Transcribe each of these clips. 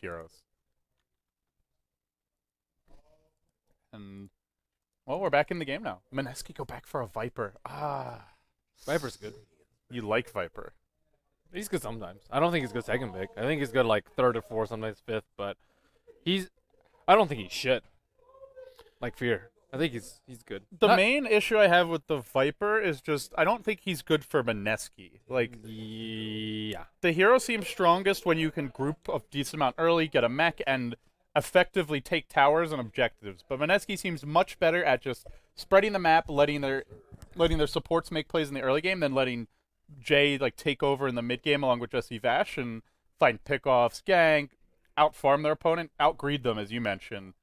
heroes. And, well, we're back in the game now. Mineski go back for a Viper. Ah. Viper's good. You like Viper. He's good sometimes. I don't think he's good second pick. I think he's good like third or fourth, sometimes fifth, but I don't think he's shit. Like Fear. I think he's good. The main issue I have with the Viper is just I don't think he's good for Mineski. Like, yeah. the hero seems strongest when you can group a decent amount early, get a mech, and effectively take towers and objectives. But Mineski seems much better at just spreading the map, letting their supports make plays in the early game, than letting Jay like take over in the mid game along with Jesse Vash and find pickoffs, gank, outfarm their opponent, outgreed them as you mentioned.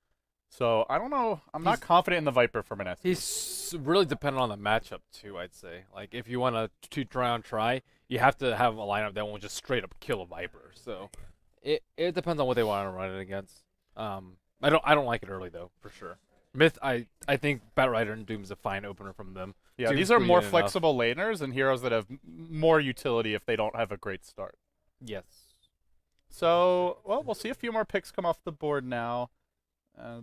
So I don't know. I'm not confident in the Viper for Mineski. He's really dependent on the matchup too, I'd say. Like if you want to try, you have to have a lineup that won't just straight up kill a Viper. So it depends on what they want to run it against. I don't like it early though, for sure. MiTH, I think Batrider and Doom's a fine opener from them. Yeah, Doom's these are more enough. flexible laners and heroes that have more utility if they don't have a great start. Yes. So, well, we'll see a few more picks come off the board now.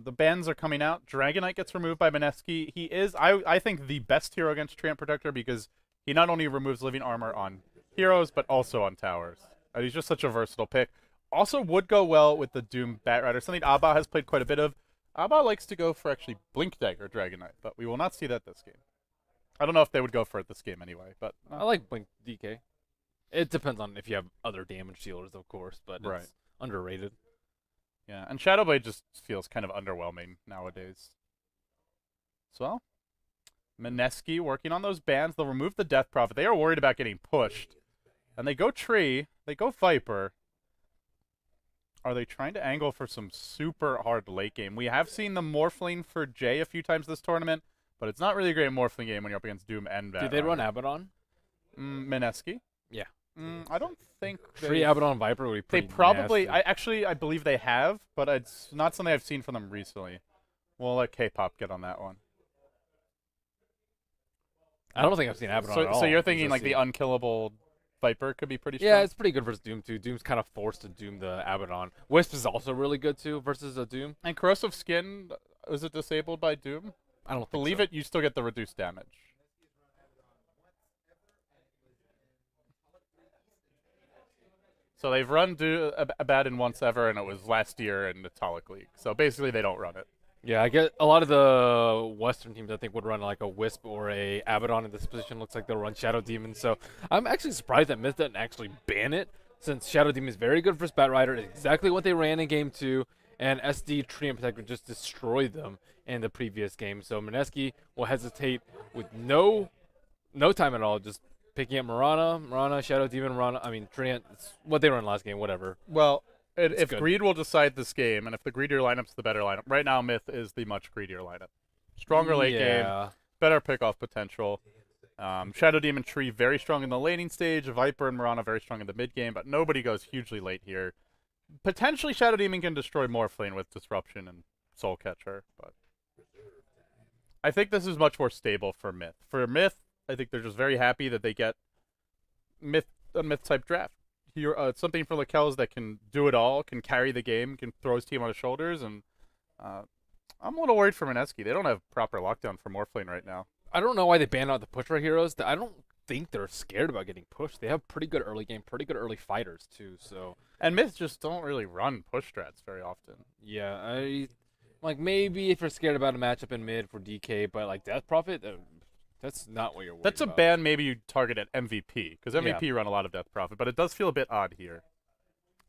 The bans are coming out. Dragonite gets removed by Mineski. He is, I think, the best hero against Treant Protector because he not only removes living armor on heroes, but also on towers. He's just such a versatile pick. Also would go well with the Doom Batrider, something Abba has played quite a bit of. Abba likes to go for actually Blink Dagger Dragonite, but we will not see that this game. I don't know if they would go for it this game anyway, but... I like Blink DK. It depends on if you have other damage dealers, of course, but it's underrated. Yeah, and Shadowblade just feels kind of underwhelming nowadays. So, well, Mineski working on those bans. They'll remove the Death Prophet. They are worried about getting pushed. And they go Tree. They go Viper. Are they trying to angle for some super hard late game? We have seen the Morphling for Jay a few times this tournament, but it's not really a great Morphling game when you're up against Doom and Batrider. Did they run Abaddon? Mineski? Yeah. I don't think Tree Abaddon Viper would be pretty They probably... nasty. I believe they have, but it's not something I've seen from them recently. We'll let K-pop get on that one. I don't think I've seen Abaddon at all. So you're thinking like the unkillable Viper could be pretty strong? Yeah, it's pretty good versus Doom too. Doom's kind of forced to Doom the Abaddon. Wisp is also really good too versus a Doom. And Corrosive Skin, is it disabled by Doom? I don't believe it. You still get the reduced damage. So they've run Abaddon once ever, and it was last year in the Talic League. So basically, they don't run it. Yeah, I get a lot of the Western teams I think would run like a Wisp or a Abaddon in this position. Looks like they'll run Shadow Demon. So I'm actually surprised that MiTH didn't actually ban it, since Shadow Demon is very good for Batrider. It's exactly what they ran in Game 2, and SD Treant Protector just destroyed them in the previous game. So Mineski will hesitate with no time at all, just picking up Mirana, Shadow Demon, Treant. It's what they run last game, whatever. Well, if Greed will decide this game, and if the greedier lineup's the better lineup, right now MiTH is the much greedier lineup. Stronger late game, better pickoff potential. Shadow Demon Tree very strong in the laning stage. Viper and Mirana very strong in the mid game, but nobody goes hugely late here. Potentially Shadow Demon can destroy Morphling with Disruption and Soul Catcher, but I think this is much more stable for MiTH. For MiTH, I think they're just very happy that they get a MiTH type draft. Here, something for Lakells that can do it all, can carry the game, can throw his team on his shoulders, and I'm a little worried for Mineski. They don't have proper lockdown for Morphling right now. I don't know why they banned out the push for heroes. I don't think they're scared about getting pushed. They have pretty good early game, pretty good early fighters too. So and MiTH just don't really run push strats very often. Yeah, like maybe if you're scared about a matchup in mid for DK, but like Death Prophet, that's not what you're worried That's a about. ban maybe you target at MVP, because MVP run a lot of Death Prophet, but it does feel a bit odd here.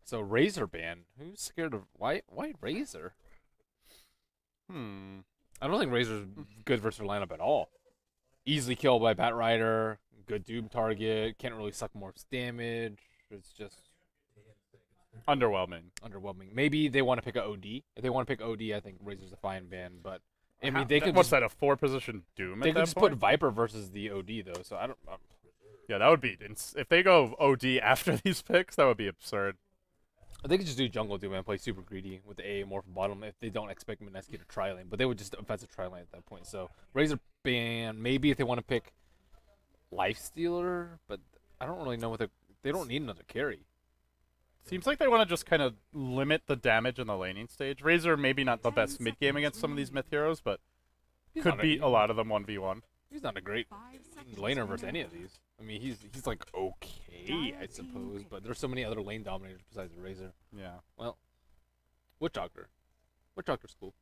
So Razor ban. Who's scared of why Razor? I don't think Razor's good versus their lineup at all. Easily killed by Batrider, good Doom target, can't really suck more damage. It's just underwhelming. Maybe they want to pick a OD. If they want to pick OD, I think Razor's a fine ban, but I mean they could what's that, a 4-position Doom? They could just put Viper versus the OD though, so I don't yeah, that would be if they go OD after these picks, that would be absurd. They could just do jungle Doom and play super greedy with the A more from bottom if they don't expect Mineski to try lane, but they would just offensive try lane at that point. So Razor ban, maybe if they want to pick Lifestealer, but I don't really know what they don't need another carry. Seems like they want to just kind of limit the damage in the laning stage. Razor maybe not the best mid game against some of these myth heroes, but could beat a lot of them 1v1. He's not a great laner versus any of these. I mean, he's like okay, I suppose, but there's so many other lane dominators besides Razor. Yeah. Well, Witch Doctor. Witch Doctor's cool.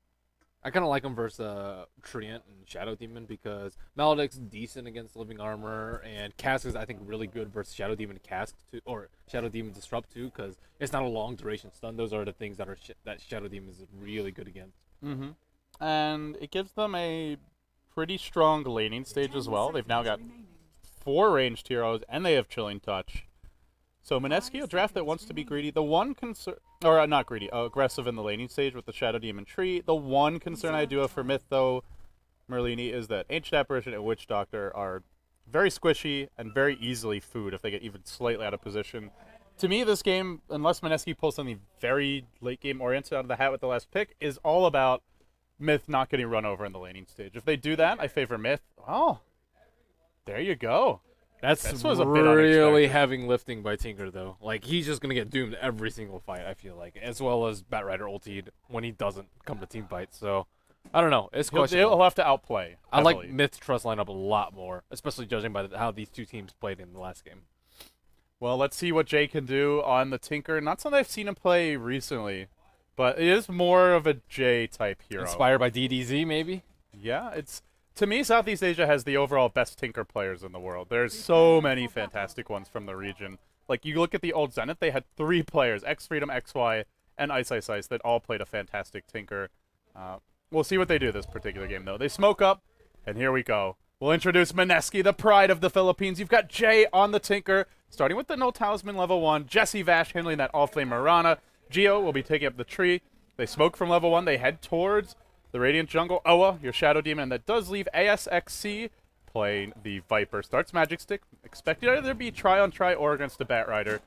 I kind of like him versus Treant and Shadow Demon because Maledict's decent against Living Armor, and Cask is, I think, really good versus Shadow Demon Cask, too, or Shadow Demon Disrupt, too, because it's not a long duration stun. Those are the things that that Shadow Demon is really good against. And it gives them a pretty strong laning stage as well. They've now got 4 ranged heroes, and they have Chilling Touch. So Mineski, a draft that wants to be greedy. The one concern, or not greedy, aggressive in the laning stage with the Shadow Demon tree. The one concern I do have for Myth, though, Merlini, is that Ancient Apparition and Witch Doctor are very squishy and very easily food if they get even slightly out of position. To me, this game, unless Mineski pulls something very late game oriented out of the hat with the last pick, is all about Myth not getting run over in the laning stage. If they do that, I favor Myth. Oh, there you go. This was a really heavy lifting by Tinker, though. Like, he's just going to get doomed every single fight, I feel like, as well as Batrider ultied when he doesn't come to team fights. So, I don't know. It's questionable. He'll have to outplay. I like Myth's trust lineup a lot more, especially judging by how these two teams played in the last game. Well, let's see what Jay can do on the Tinker. Not something I've seen him play recently, but it is more of a Jay-type hero. Inspired by DDZ, maybe? Yeah, it's... To me, Southeast Asia has the overall best Tinker players in the world. There's so many fantastic ones from the region. Like, you look at the old Zenith, they had 3 players, X-Freedom, XY, and Ice Ice Ice, that all played a fantastic Tinker. We'll see what they do this particular game, though. They smoke up, and here we go. We'll introduce Mineski, the pride of the Philippines. You've got Jay on the Tinker, starting with the No Talisman level 1. Jesse Vash handling that All-Flame Mirana. Geo will be taking up the tree. They smoke from level 1. They head towards the Radiant Jungle. Oa, your Shadow Demon, and that does leave ASXC playing the Viper. Starts Magic Stick. Expected either be try on try or against a Batrider.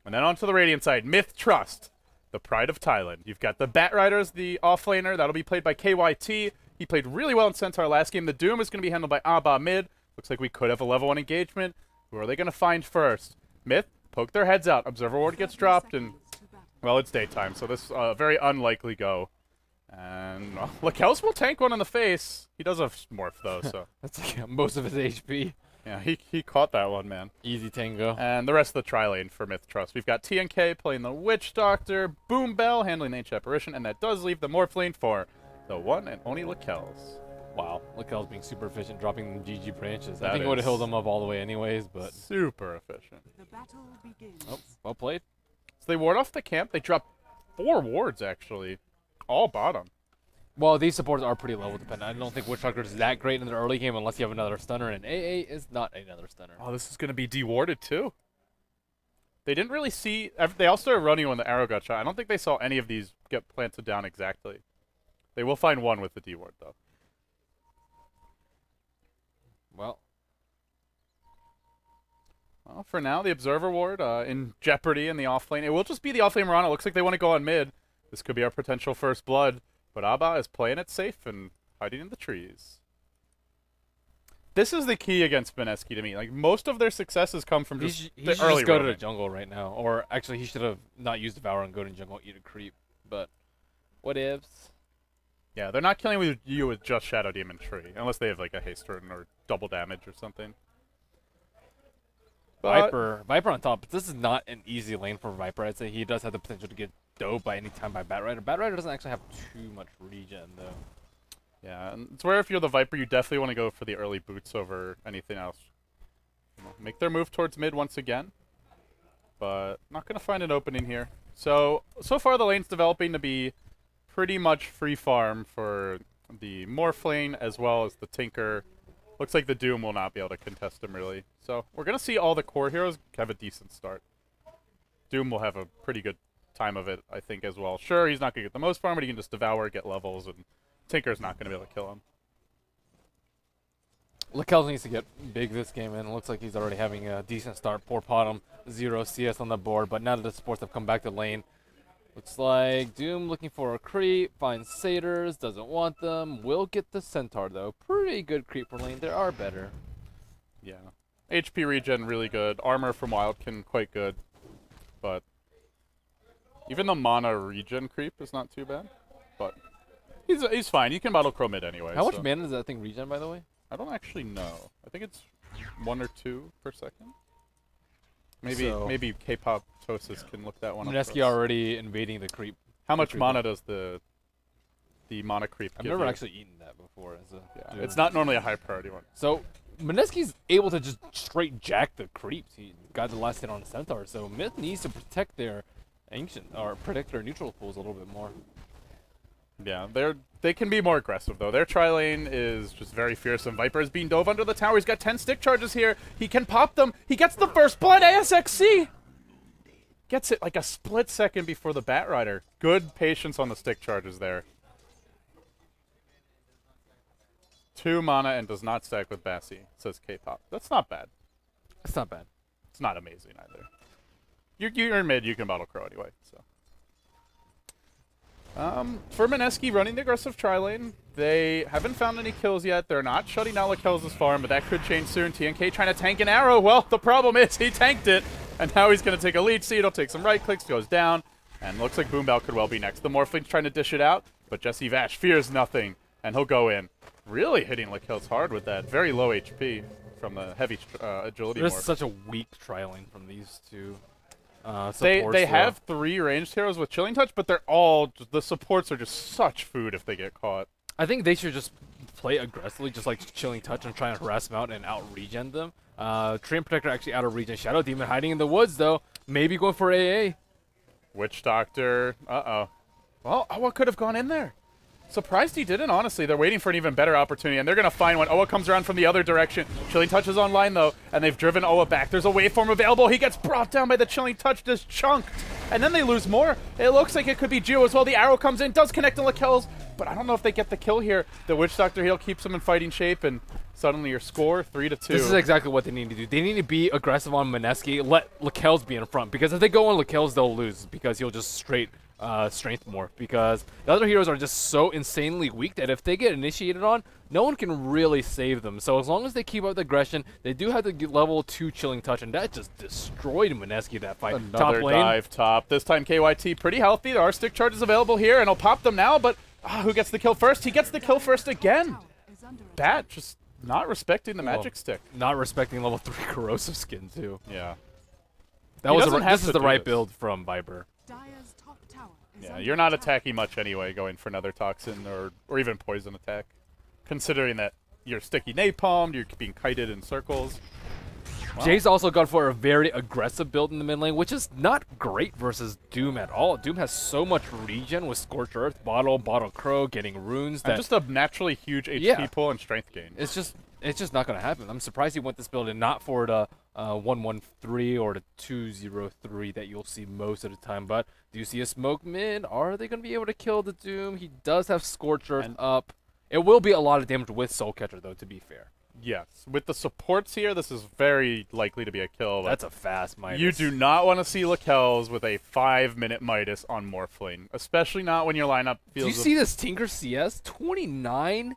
And then onto the Radiant side. Myth Trust, the pride of Thailand. You've got the Batrider as the offlaner. That'll be played by KYT. He played really well in Centaur last game. The Doom is going to be handled by Abba mid. Looks like we could have a level 1 engagement. Who are they going to find first? Myth, poke their heads out. Observer Ward gets dropped, and, well, it's daytime, so this is a very unlikely go. And Lakel's will tank one in the face. He does have Morph, though, so. That's like most of his HP. Yeah, he caught that one, man. Easy tango. And the rest of the tri-lane for Myth Trust. We've got TNK playing the Witch Doctor, Boom Bell handling the Ancient Apparition, and that does leave the Morph lane for the one and only Lakel's. Wow, Lakel's being super efficient, dropping the GG branches. I think it would have healed him up all the way anyways, but... Super efficient. Oh, well played. So they ward off the camp. They drop 4 wards, actually. All bottom. Well, these supports are pretty level dependent. I don't think Witch Doctor is that great in the early game unless you have another stunner, and AA is not another stunner. Oh, this is going to be dewarded too. They didn't really see... They all started running when the arrow got shot. I don't think they saw any of these get planted down exactly. They will find one with the deward, though. Well, for now, the Observer Ward in jeopardy in the offlane. It will just be the offlane Mirana. It looks like they want to go on mid. This could be our potential first blood, but Abba is playing it safe and hiding in the trees. This is the key against Mineski to me. Like, most of their successes come from just he the should early just go roaming. to the jungle right now. Or, actually, he should have not used Devour and go to jungle, eat a creep. But, what ifs? Yeah, they're not killing you with just Shadow Demon Tree, unless they have, like, a haste turn or double damage or something. But Viper on top. This is not an easy lane for Viper. I'd say he does have the potential to get doped by any time by Batrider. Batrider doesn't actually have too much regen, though. Yeah, and it's where if you're the Viper, you definitely want to go for the early boots over anything else. Make their move towards mid once again, but not going to find an opening here. So far the lane's developing to be pretty much free farm for the Morph lane as well as the Tinker. Looks like the Doom will not be able to contest him, really. So we're going to see all the core heroes have a decent start. Doom will have a pretty good time of it, I think, as well. Sure, he's not going to get the most farm, but he can just devour, get levels, and Tinker's not going to be able to kill him. Lakel needs to get big this game, and it looks like he's already having a decent start. Poor Potom, 0 CS on the board, but now that the supports have come back to lane, looks like Doom looking for a creep, finds Satyrs, doesn't want them, will get the Centaur, though. Pretty good creep for lane. There are better. Yeah. HP regen really good. Armor from Wildkin quite good. But Even the mana regen creep is not too bad, but he's fine. You can bottle Crow mid anyway. How much mana does that thing regen, by the way? I don't actually know. I think it's 1 or 2 per second. Maybe K-pop Tosis can look that one up. Mineski already invading the creep. How much mana does the mana creep give I've never you? actually eaten that before. Yeah, it's not normally a high priority one. So Mineski's able to just straight jack the creeps. He got the last hit on Centaur, so MiTH needs to protect their protect their neutral pools a little bit more. Yeah, they can be more aggressive though. Their tri-lane is just very fearsome. Viper is being dove under the tower. He's got 10 stick charges here. He can pop them. He gets the first blood. ASXC gets it like a split second before the Bat Rider. Good patience on the stick charges there. 2 mana and does not stack with Bassi, says K-pop. That's not bad. It's not bad. It's not amazing either. You're mid, you can bottle Crow anyway, so. For Mineski running the aggressive tri-lane, they haven't found any kills yet. They're not shutting down Lakel's farm, but that could change soon. TNK trying to tank an arrow. Well, the problem is he tanked it, and now he's going to take a lead seed. He'll take some right clicks, goes down, and looks like Boombao could well be next. The Morphling's trying to dish it out, but Jesse Vash fears nothing, and he'll go in. Really hitting Lakel's hard with that. Very low HP from the heavy agility There's morph. such a weak tri-lane from these two. They have 3 ranged heroes with Chilling Touch, but they're all the supports are just such food if they get caught. I think they should just play aggressively, just like Chilling Touch, and try and harass them out and out regen them. Treant Protector actually out of regen. Shadow Demon hiding in the woods though, maybe going for AA. Witch Doctor. Well, Owa could have gone in there. Surprised he didn't, honestly. They're waiting for an even better opportunity, and they're going to find one. Owa comes around from the other direction. Chilling Touch is online, though, and they've driven Owa back. There's a waveform available. He gets brought down by the Chilling Touch, just chunked. And then they lose more. It looks like it could be Geo as well. The arrow comes in, does connect to Lakel's, but I don't know if they get the kill here. The Witch Doctor heal keeps them in fighting shape, and suddenly your score, 3-2. This is exactly what they need to do. They need to be aggressive on Mineski, let Lakel's be in front, because if they go on Lakel's, they'll lose, because he'll just straight strength morph, because the other heroes are just so insanely weak that if they get initiated on, no one can really save them. So as long as they keep up the aggression, they do have the level 2 Chilling Touch, and that just destroyed Mineski that fight. Another top lane. dive top. This time KYT pretty healthy. There are stick charges available here, and he'll pop them now, but who gets the kill first? He gets the kill first again. Bat just not respecting the magic stick. Not respecting level 3 corrosive skin too. Yeah. This is the right build from Viper. Yeah, you're not attacking much anyway, going for another toxin or even poison attack. Considering that you're sticky napalmed, you're being kited in circles. Wow. Jay's also gone for a very aggressive build in the mid lane, which is not great versus Doom at all. Doom has so much regen with Scorched Earth, Bottle Crow, getting runes. And just a naturally huge HP pull and strength gain. It's just not going to happen. I'm surprised he went this build and not for the 113 or the 203 that you'll see most of the time. But do you see a smoke mid? Are they going to be able to kill the Doom? He does have Scorched Earth up. It will be a lot of damage with Soul Catcher, though, to be fair. Yes. With the supports here, this is very likely to be a kill. That's a fast Midas. You do not want to see Lakel's with a 5-minute Midas on Morphling, especially not when your lineup feels... Do you see this Tinker CS? 29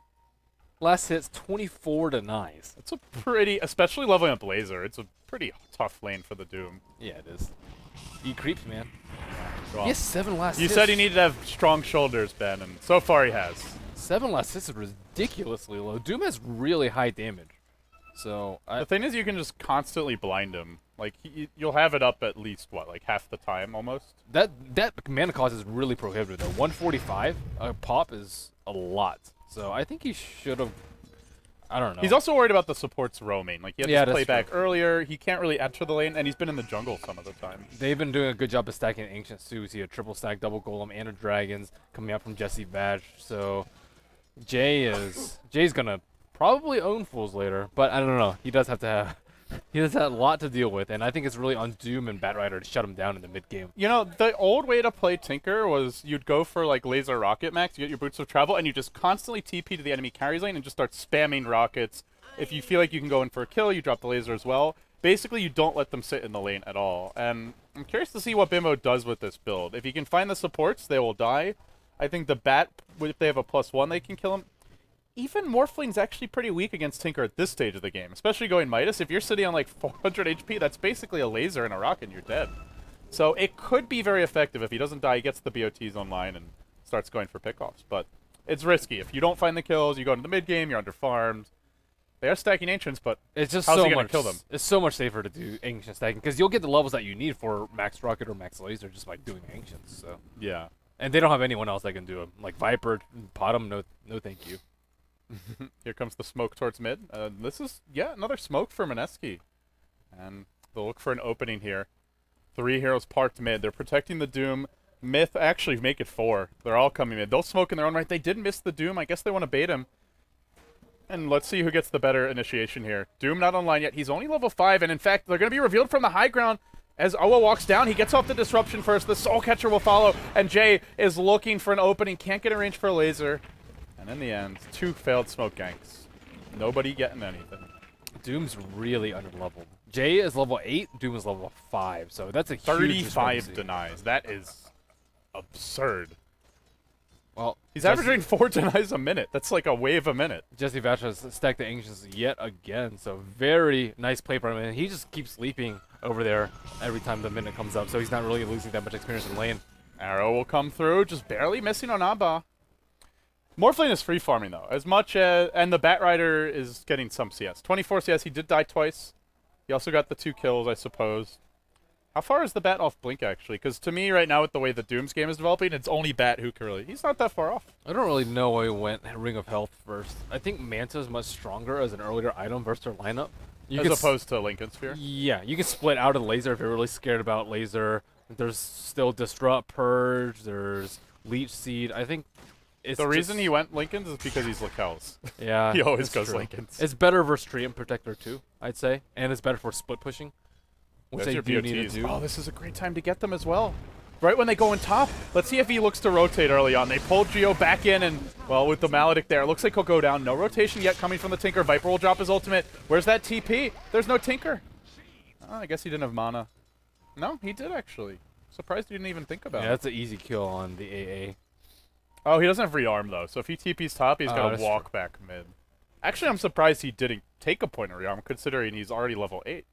last hits, 24 denies. It's a pretty... Especially leveling up Laser, it's a pretty tough lane for the Doom. Yeah, it is. He creeps, man. Well, he has 7 last hits. You said he needed to have strong shoulders, Ben, and so far he has. 7 last hits is ridiculously low. Doom has really high damage. So the thing is, you can just constantly blind him. Like, you'll have it up at least, what, like half the time almost? That mana cost is really prohibitive, though. 145 a pop is a lot. So I think he should have... I don't know. He's also worried about the supports roaming. Like, he had to play back true. earlier. He can't really enter the lane, and he's been in the jungle some of the time. They've been doing a good job of stacking Ancients, too. See a triple stack, double golem, and a dragons coming out from Jesse Badge. So Jay's gonna probably own Fools later, but I don't know. He does have to have... He has had a lot to deal with, and I think it's really on Doom and Batrider to shut him down in the mid-game. You know, the old way to play Tinker was you'd go for, like, Laser Rocket Max, you get your Boots of Travel, and you just constantly TP to the enemy carries lane and just start spamming rockets. If you feel like you can go in for a kill, you drop the laser as well. Basically, you don't let them sit in the lane at all. And I'm curious to see what Bimbo does with this build. If he can find the supports, they will die. I think the Bat, if they have a +1, they can kill him. Even Morphling's actually pretty weak against Tinker at this stage of the game, especially going Midas. If you're sitting on like 400 HP, that's basically a laser and a rocket and you're dead. So it could be very effective. If he doesn't die, he gets the BOTs online and starts going for pickoffs. But it's risky. If you don't find the kills, you go into the mid game, you're under-farmed. They are stacking Ancients, but it's just how's so he going much, to kill them? It's so much safer to do Ancient stacking, because you'll get the levels that you need for Max Rocket or Max Laser just by doing Ancients. So. Yeah. And they don't have anyone else that can do them. Like Viper, Potom, no thank you. Here comes the smoke towards mid. This is, another smoke for Mineski. And they'll look for an opening here. 3 heroes parked mid. They're protecting the Doom. MiTH actually make it 4. They're all coming mid. They'll smoke in their own right. They did miss the Doom. I guess they want to bait him. And let's see who gets the better initiation here. Doom not online yet. He's only level 5. And in fact, they're going to be revealed from the high ground. As Owa walks down, he gets off the disruption first. The Soul Catcher will follow. And Jay is looking for an opening. Can't get a range for a laser. And in the end, 2 failed smoke ganks. Nobody getting anything. Doom's really underleveled. Jay is level 8. Doom is level 5. So that's a huge 35 denies. That is absurd. Well, he's averaging 4 denies a minute. That's like a wave a minute. Jesse Vash has stacked the Ancients yet again. So very nice play from him. And he just keeps sleeping over there every time the minute comes up. So he's not really losing that much experience in lane. Arrow will come through, just barely missing on Abba. Morphlane is free farming though, as much as, and the Batrider is getting some CS. 24 CS, he did die twice. He also got the 2 kills, I suppose. How far is the Bat off Blink, actually? Because to me, right now, with the way the Doom's game is developing, it's only Bat who can really... He's not that far off. I don't really know why he went Ring of Health first. I think Manta is much stronger as an earlier item versus their lineup. As opposed to Lincoln Sphere? Yeah, you can split out of Laser if you're really scared about Laser. There's still Disrupt, Purge, there's Leech Seed. I think it's the reason he went Lincoln's is because he's Lakel's. Yeah, he always goes Lincoln's. It's better versus Treant Protector, too, I'd say. And it's better for split pushing. Which they do need to do. Oh, this is a great time to get them as well. Right when they go in top. Let's see if he looks to rotate early on. They pulled Geo back in, and, well, with the Maledict there, it looks like he'll go down. No rotation yet coming from the Tinker. Viper will drop his ultimate. Where's that TP? There's no Tinker. Oh, I guess he didn't have mana. No, he did, actually. Surprised he didn't even think about it. Yeah, that's an easy kill on the AA. Oh, he doesn't have rearm, though. So if he TP's top, he's got to walk back mid. Actually, I'm surprised he didn't take a point of rearm, considering he's already level 8.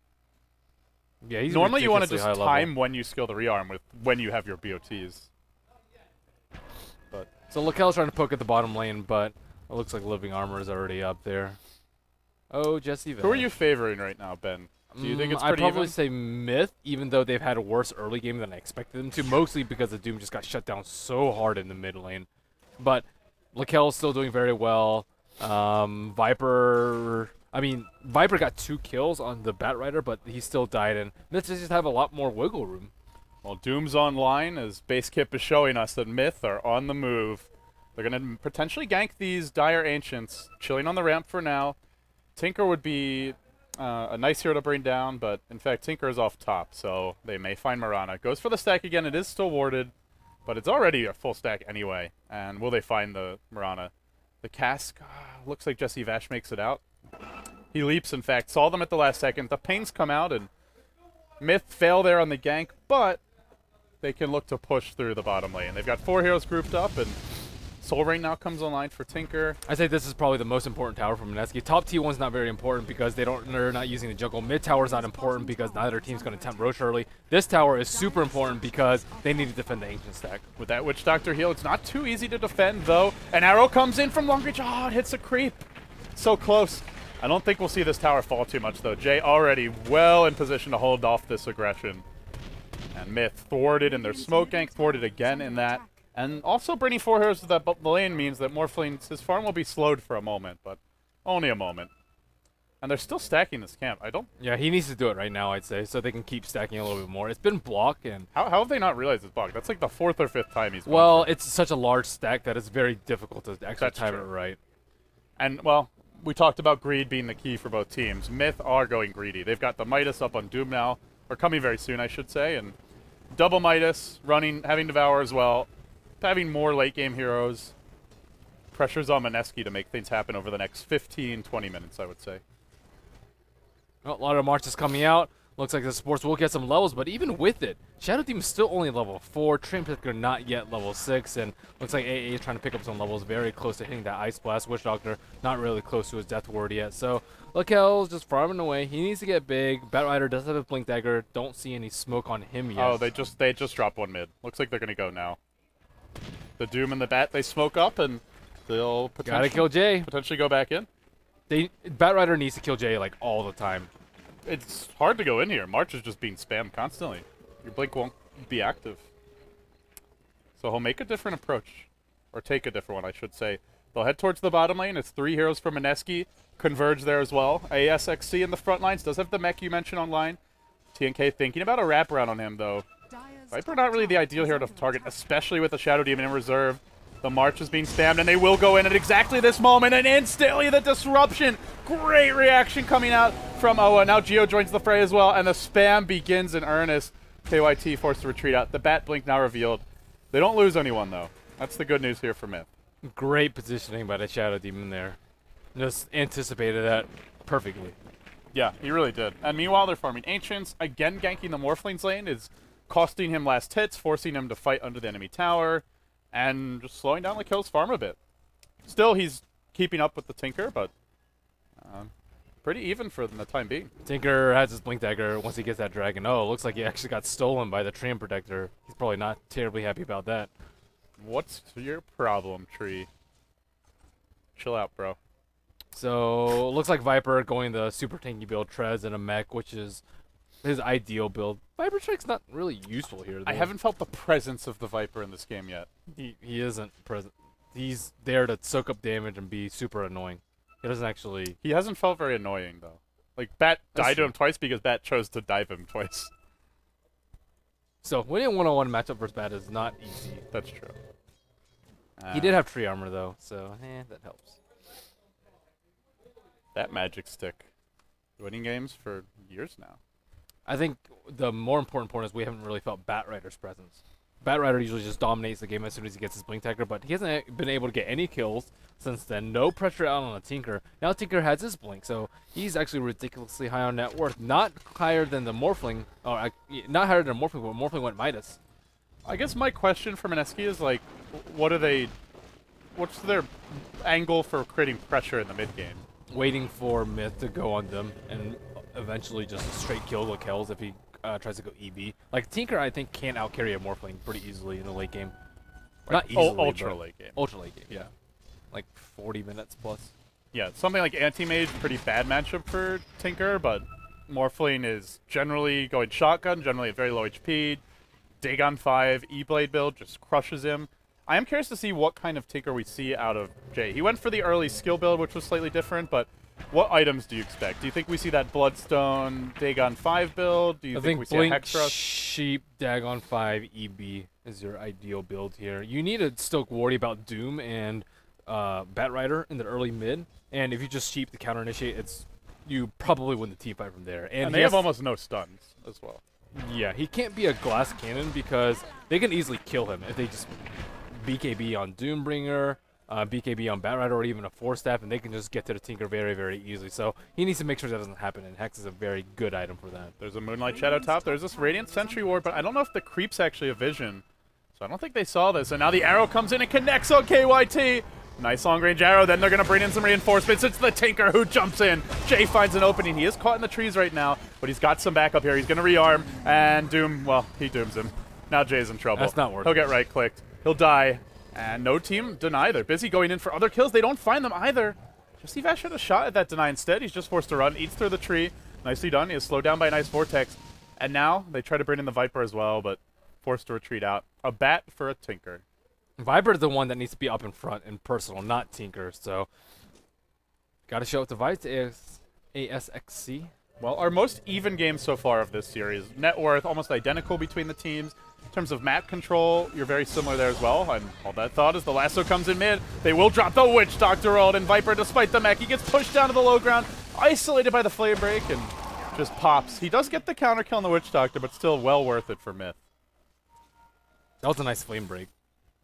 Yeah, he's normally you want to just time when you skill the rearm with when you have your BOTs. But so Lakel's trying to poke at the bottom lane, but it looks like Living Armor is already up there. Oh, Jesse Vash. Who are you favoring right now, Ben? Do you think it's pretty I'd probably say MiTH, even though they've had a worse early game than I expected them to, mostly because the Doom just got shut down so hard in the mid lane. But Lakel's still doing very well. Viper got 2 kills on the Batrider, but he still died, and MiTH just have a lot more wiggle room. Well, Doom's online, as Base Kip is showing us that MiTH are on the move. They're going to potentially gank these Dire Ancients, chilling on the ramp for now. Tinker would be a nice hero to bring down, but in fact, Tinker is off top, so they may find Mirana. Goes for the stack again. It is still warded, but it's already a full stack anyway. And will they find the Mirana? The cask, looks like Jesse Vash makes it out. He leaps, in fact, saw them at the last second. The pains come out, and MiTH fail there on the gank, but they can look to push through the bottom lane. They've got 4 heroes grouped up, and Soul Ring now comes online for Tinker. I'd say this is probably the most important tower for Mineski. Top T1's not very important because they're not using the jungle. Mid tower is not important because neither team's going to attempt Roche early. This tower is super important because they need to defend the Ancient stack. With that Witch Doctor heal, it's not too easy to defend, though. An arrow comes in from long range. Oh, it hits a creep. So close. I don't think we'll see this tower fall too much, though. Jay already well in position to hold off this aggression. And MiTH thwarted in their smoke gank, thwarted again in that. And also bringing 4 heroes to that lane means that Morphlane's his farm will be slowed for a moment, but only a moment. And they're still stacking this camp. Yeah, he needs to do it right now, I'd say, so they can keep stacking a little bit more. It's been blocked, and... How have they not realized it's blocked? That's like the 4th or 5th time he's Well, it's such a large stack that it's very difficult to actually time it right. And, well, we talked about greed being the key for both teams. MiTH are going greedy. They've got the MiTH up on Doom now, or coming very soon, I should say, and double MiTH, having Devour as well. Having more late-game heroes. Pressure's on Mineski to make things happen over the next 15, 20 minutes, I would say. Oh, a lot of marches coming out. Looks like the supports will get some levels, but even with it, Shadow Demon is still only level 4, Tramp Protector not yet level 6, and looks like AA is trying to pick up some levels, very close to hitting that Ice Blast. Witch Doctor not really close to his Death Ward yet, so Lakel's just farming away. He needs to get big. Batrider does have a Blink Dagger. Don't see any smoke on him yet. Oh, they just dropped one mid. Looks like they're gonna go now. The Doom and the Bat, they smoke up and they'll gotta kill Jay. Potentially go back in. Batrider needs to kill Jay like all the time. It's hard to go in here. March is just being spammed constantly. Your Blink won't be active. So he'll make a different approach. Or take a different one, I should say. They'll head towards the bottom lane. It's 3 heroes from Mineski. Converge there as well. ASXC in the front lines. Does have the mech you mentioned online. TNK thinking about a wraparound on him, though. Viper not really the ideal hero to target, especially with the Shadow Demon in reserve. The March is being spammed, and they will go in at exactly this moment, and instantly the disruption. Great reaction coming out from Oa. Now Geo joins the fray as well, and the spam begins in earnest. KYT forced to retreat out. The Bat Blink now revealed. They don't lose anyone, though. That's the good news here for MiTH. Great positioning by the Shadow Demon there. Just anticipated that perfectly. Yeah, he really did. And meanwhile, they're farming Ancients. Again, ganking the Morphling's lane is costing him last hits, forcing him to fight under the enemy tower. And just slowing down Lakel's farm a bit. Still, he's keeping up with the Tinker, but pretty even for the time being. Tinker has his Blink Dagger once he gets that dragon. Oh, it looks like he actually got stolen by the Tram Protector. He's probably not terribly happy about that. What's your problem, Tree? Chill out, bro. So, looks like Viper going the super tanky build, Trez, and a mech, which is his ideal build. Viper Strike's not really useful here, though. I haven't felt the presence of the Viper in this game yet. He isn't present. He's there to soak up damage and be super annoying. He doesn't actually... He hasn't felt very annoying, though. Like, Bat died to him twice because Bat chose to dive him twice. So, winning a one-on-one matchup versus Bat is not easy. That's true. He did have tree armor, though, so that helps. That magic stick. Winning games for years now. I think the more important point is we haven't really felt Batrider's presence. Batrider usually just dominates the game as soon as he gets his Blink Dagger, but he hasn't been able to get any kills since then. No pressure out on the Tinker. Now Tinker has his Blink, so he's actually ridiculously high on net worth. Not higher than the Morphling, not higher than Morphling, but Morphling went Midas. I guess my question for Mineski is, like, what's their angle for creating pressure in the mid game? Waiting for MiTH to go on them and eventually just straight kill Lakel's if he tries to go EB. Like, Tinker, I think, can out-carry a Morphling pretty easily in the late game. Right. Not easily, ultra late game. Ultra late game, yeah. Like 40 minutes plus. Yeah, something like Anti-Mage, pretty bad matchup for Tinker, but Morphling is generally going shotgun, generally at very low HP. Dagon 5, E-Blade build just crushes him. I am curious to see what kind of Tinker we see out of Jay. He went for the early skill build, which was slightly different, but what items do you expect? Do you think we see that Bloodstone Dagon 5 build? Do you think we see a Hex Rush? Sheep, Dagon 5, EB is your ideal build here. You need to still worry about Doom and Batrider in the early mid, and if you just Sheep the counter initiate, you probably win the team fight from there. And they have almost no stuns as well. Yeah, he can't be a glass cannon because they can easily kill him if they just BKB on Doombringer, BKB on Batrider, or even a 4-staff, and they can just get to the Tinker very, very easily. So he needs to make sure that doesn't happen, and Hex is a very good item for that. There's a Moonlight Shadow top. There's this Radiant Sentry Ward, but I don't know if the creep's actually a vision. So I don't think they saw this. And now the arrow comes in and connects on KYT. Nice long-range arrow. Then they're going to bring in some reinforcements. It's the Tinker who jumps in. Jay finds an opening. He is caught in the trees right now, but he's got some backup here. He's going to rearm, and Doom, well, he dooms him. Now Jay's in trouble. That's not working. He'll get right-clicked. He'll die. And no team deny. They're busy going in for other kills. They don't find them either. Just Vash had a shot at that deny instead. He's just forced to run. Eats through the tree. Nicely done. He is slowed down by a nice Vortex. And now they try to bring in the Viper as well, but forced to retreat out. A Bat for a Tinker. Viper is the one that needs to be up in front and personal, not Tinker. So, got to show up to Vice ASXC. Well, our most even game so far of this series. Net worth almost identical between the teams. In terms of map control, you're very similar there as well. And all that thought is the lasso comes in mid. They will drop the Witch Doctor ult, and Viper, despite the mech, he gets pushed down to the low ground, isolated by the Flame Break, and just pops. He does get the counter kill on the Witch Doctor, but still well worth it for MiTH. That was a nice Flame Break.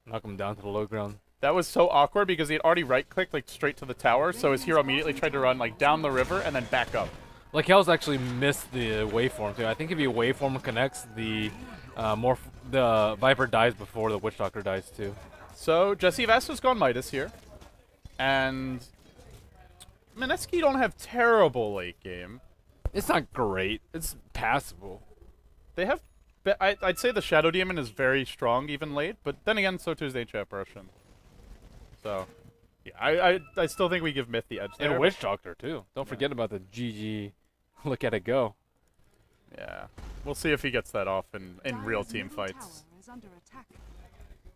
Knock him down to the low ground. That was so awkward because he had already right-clicked like straight to the tower, so his hero immediately tried to run like down the river and then back up. Lakel's actually missed the waveform too. I think if you waveform connects, the Viper dies before the Witch Doctor dies too. So Jesse Vasta's gone MiTH here, and Mineski don't have terrible late game. It's not great. It's passable. They have. I'd say the Shadow Demon is very strong even late, but then again, so too is the Ancient Apparition. So, yeah, I still think we give MiTH the edge there. And Witch Doctor too. Don't forget about the GG. Look at it go. Yeah, we'll see if he gets that off in real team fights.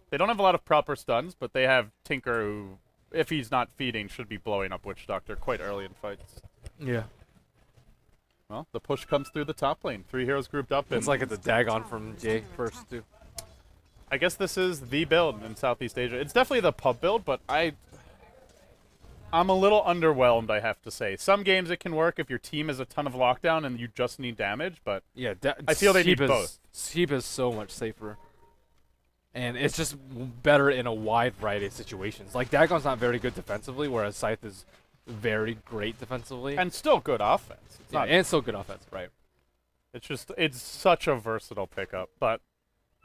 They don't have a lot of proper stuns, but they have Tinker who, if he's not feeding, should be blowing up Witch Doctor quite early in fights. Yeah. Well, the push comes through the top lane. 3 heroes grouped up. It's like it's a Dagon from Jay first, too. I guess this is the build in Southeast Asia. It's definitely the pub build, but I'm a little underwhelmed, I have to say. Some games it can work if your team has a ton of lockdown and you just need damage, but yeah, I feel they need both. Sheep is so much safer. And it's just better in a wide variety of situations. Like, Dagon's not very good defensively, whereas Scythe is very great defensively. And still good offense. And still good offense, right. It's such a versatile pickup. But,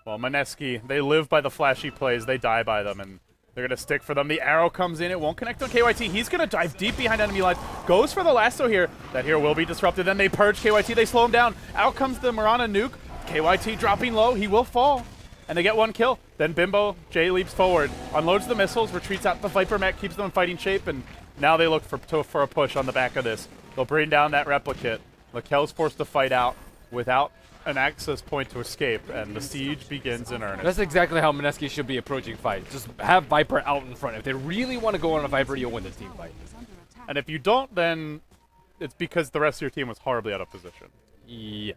well, Mineski, they live by the flashy plays, they die by them, and they're going to stick for them. The arrow comes in, it won't connect on KYT. He's going to dive deep behind enemy lines. Goes for the lasso here. That hero will be disrupted. Then they purge KYT, they slow him down. Out comes the Mirana nuke. KYT dropping low, he will fall. And they get 1 kill. Then Bimbo, Jay leaps forward, unloads the missiles, retreats out the Viper mech, keeps them in fighting shape, and now they look for a push on the back of this. They'll bring down that replicate. Lakel's forced to fight out without an access point to escape, and the siege begins in earnest. That's exactly how Mineski should be approaching fights. Just have Viper out in front. If they really want to go on a Viper, you'll win this team fight. And if you don't, then it's because the rest of your team was horribly out of position. Yes.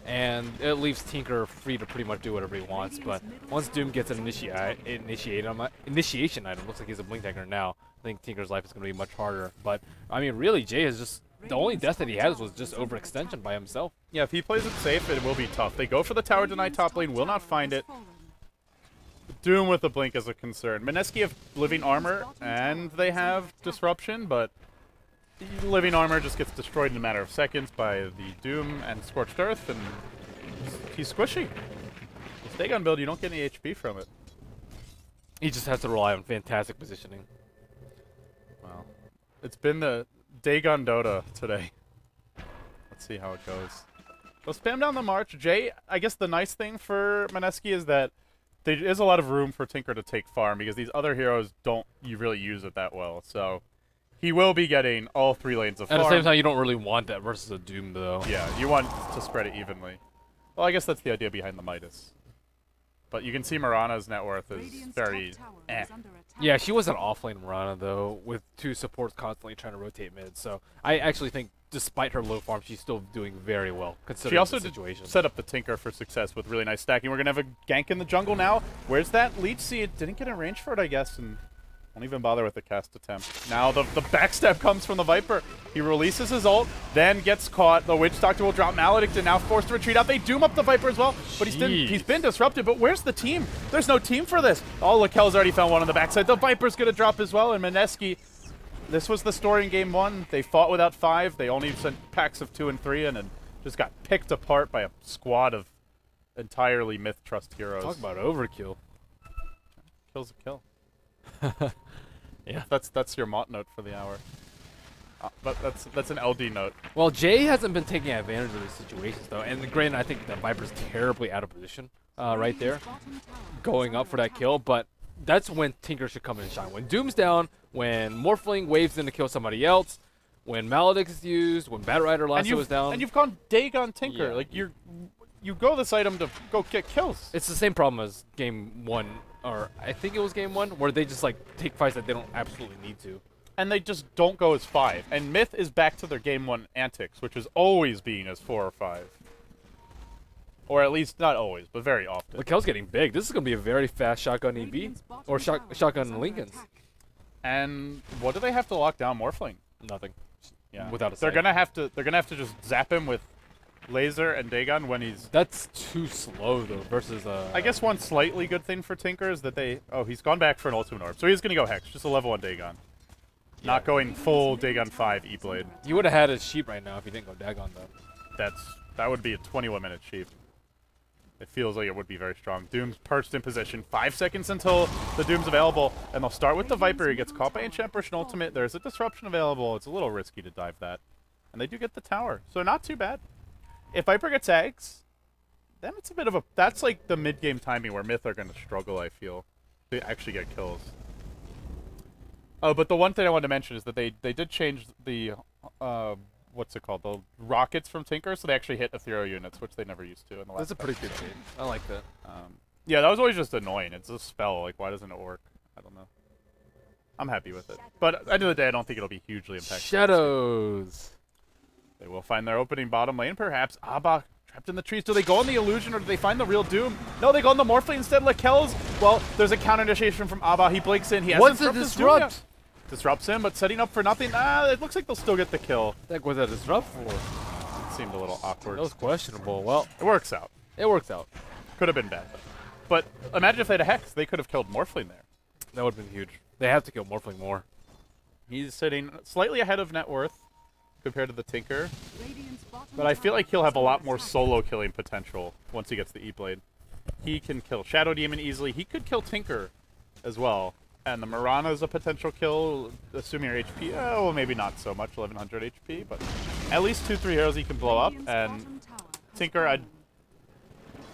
And it leaves Tinker free to pretty much do whatever he wants, but once Doom gets an initiation item, looks like he's a Blink Dagger now, I think Tinker's life is going to be much harder. But, I mean, really, Jay is just, the only death that he has was just overextension by himself. Yeah, if he plays it safe, it will be tough. They go for the tower denied top lane, will not find it. Doom with the Blink is a concern. Mineski have Living Armor, and they have Disruption, but Living Armor just gets destroyed in a matter of seconds by the Doom and Scorched Earth, and he's squishy. This Dagon build, you don't get any HP from it. He just has to rely on fantastic positioning. Well, it's been the Dagon Dota today. Let's see how it goes. They'll spam down the march. Jay, I guess the nice thing for Mineski is that there is a lot of room for Tinker to take farm, because these other heroes don't really use it that well, so he will be getting all 3 lanes of farm. At the same time, you don't really want that versus a Doom, though. Yeah, you want to spread it evenly. Well, I guess that's the idea behind the MiTH. But you can see Mirana's net worth is very eh. Yeah, she was an offlane Mirana, though, with 2 supports constantly trying to rotate mid. So I actually think, despite her low farm, she's still doing very well, considering the situation. Did set up the Tinker for success with really nice stacking. We're going to have a gank in the jungle now. Where's that Leech Seed? Didn't get a range for it, I guess, and won't even bother with the cast attempt. Now the backstab comes from the Viper. He releases his ult, then gets caught. The Witch Doctor will drop Maledict and now forced to retreat out. They doom up the Viper as well, but he's been disrupted. But where's the team? There's no team for this. Oh, Lakel's already found one on the backside. The Viper's going to drop as well, and Mineski, this was the story in game 1. They fought without 5. They only sent packs of 2 and 3, and then just got picked apart by a squad of entirely MiTH trust heroes. Talk about overkill. Kill's a kill. Yeah, that's your Mott note for the hour. But that's an LD note. Well, Jay hasn't been taking advantage of these situations, though. And granted, I think the Viper's terribly out of position right there, going up for that kill. But that's when Tinker should come in and shine. When Doom's down, when Morphling waves in to kill somebody else, when Maledict is used, when Batrider Lasso is down. And you've gone Dagon Tinker. Yeah. Like, you go this item to go get kills. It's the same problem as game 1. Or I think it was game 1, where they just like take fights that they don't absolutely need to. And they just don't go as 5. And MiTH is back to their game 1 antics, which is always being as 4 or 5. Or at least, not always, but very often. Lakel's getting big. This is going to be a very fast shotgun EB. Or shotgun Lincolns. And what do they have to lock down Morphling? Nothing. Yeah. Without a they're gonna have to just zap him with Laser and Dagon when he's... That's too slow, though, versus... I guess one slightly good thing for Tinker is that they... Oh, he's gone back for an Ultimate Orb. So he's going to go Hex, just a level 1 Dagon. Not going full Dagon 5 E-Blade. He would have had his sheep right now if he didn't go Dagon, though. That would be a 21-minute sheep. It feels like it would be very strong. Doom's perched in position. 5 seconds until the Doom's available, and they'll start with the Viper. He gets caught by Ancient Emperor Ultimate. There's a disruption available. It's a little risky to dive that. And they do get the tower, so not too bad. If Viper gets eggs, then it's a bit of a... That's like the mid-game timing where MiTH are going to struggle, I feel, to actually get kills. Oh, but the one thing I wanted to mention is that they did change the... what's it called? The rockets from Tinker, so they actually hit ethereal units, which they never used to in the last. That's a pretty good change. I like that. Yeah, that was always just annoying. It's a spell. Like, why doesn't it work? I don't know. I'm happy with it. But at the end of the day, I don't think it'll be hugely impactful. Shadows. They will find their opening bottom lane, perhaps. Abba trapped in the trees. Do they go on the illusion, or do they find the real Doom? No, they go on the Morphling instead. Lakel's. Well, there's a counter initiation from Abba. He blinks in. He has What's the disrupt? Disrupts him, but setting up for nothing. It looks like they'll still get the kill. What was that disrupt for? It seemed a little awkward. That was questionable. Well, it works out. It works out. Could have been bad. But imagine if they had a Hex. They could have killed Morphling there. That would have been huge. They have to kill Morphling more. He's sitting slightly ahead of net worth compared to the Tinker. But I feel like he'll have a lot more solo killing potential once he gets the E-Blade. He can kill Shadow Demon easily. He could kill Tinker as well. And the Mirana is a potential kill, assuming your HP. Oh, well, maybe not so much, 1100 HP, but at least 2-3 heroes he can blow up. And Tinker,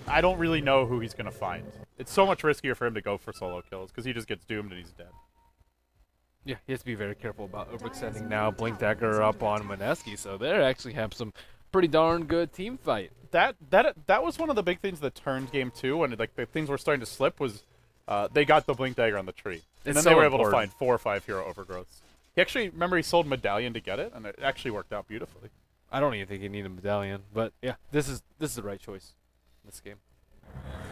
I don't really know who he's going to find. It's so much riskier for him to go for solo kills, because he just gets doomed and he's dead. Yeah, he has to be very careful about overextending now. Blink Dagger up on Mineski, so they actually have some pretty darn good team fight. That was one of the big things that turned game 2, when like the things were starting to slip, was they got the Blink Dagger on the tree. And then they were able to find 4 or 5 hero overgrowths. He actually, remember, he sold Medallion to get it, and it actually worked out beautifully. I don't even think he needed a Medallion, but yeah, this is the right choice in this game.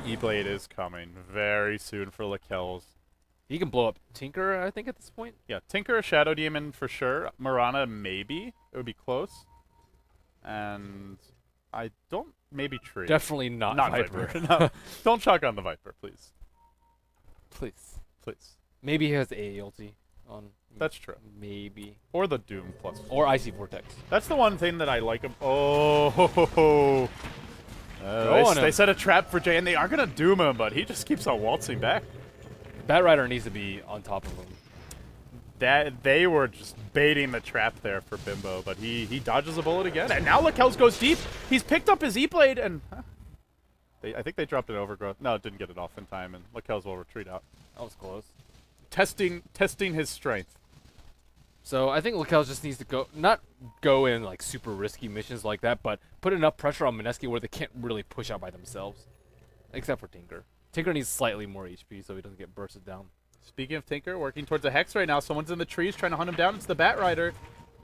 E-Blade is coming very soon for Lakel's. He can blow up Tinker, I think, at this point. Yeah, Tinker or Shadow Demon for sure. Mirana, maybe. It would be close. And I don't... Maybe Tree. Definitely not Viper. No, don't chalk on the Viper, please. Please. Please. Maybe he has AA ulti on. That's true. Maybe. Or the Doom plus. Or Icy Vortex. That's the one thing that I like him. Oh. They set a trap for Jay, and they are going to doom him, but he just keeps on waltzing back. Batrider needs to be on top of him. They were just baiting the trap there for Bimbo, but he dodges a bullet again. And now Lakel's goes deep. He's picked up his E-Blade, and I think they dropped an overgrowth. No, it didn't get it off in time, and Lakel's will retreat out. That was close. Testing his strength. So I think Lakel just needs to not go in like super risky missions like that, but put enough pressure on Mineski where they can't really push out by themselves. Except for Tinker. Tinker needs slightly more HP so he doesn't get bursted down. Speaking of Tinker, working towards a Hex right now. Someone's in the trees trying to hunt him down. It's the Batrider,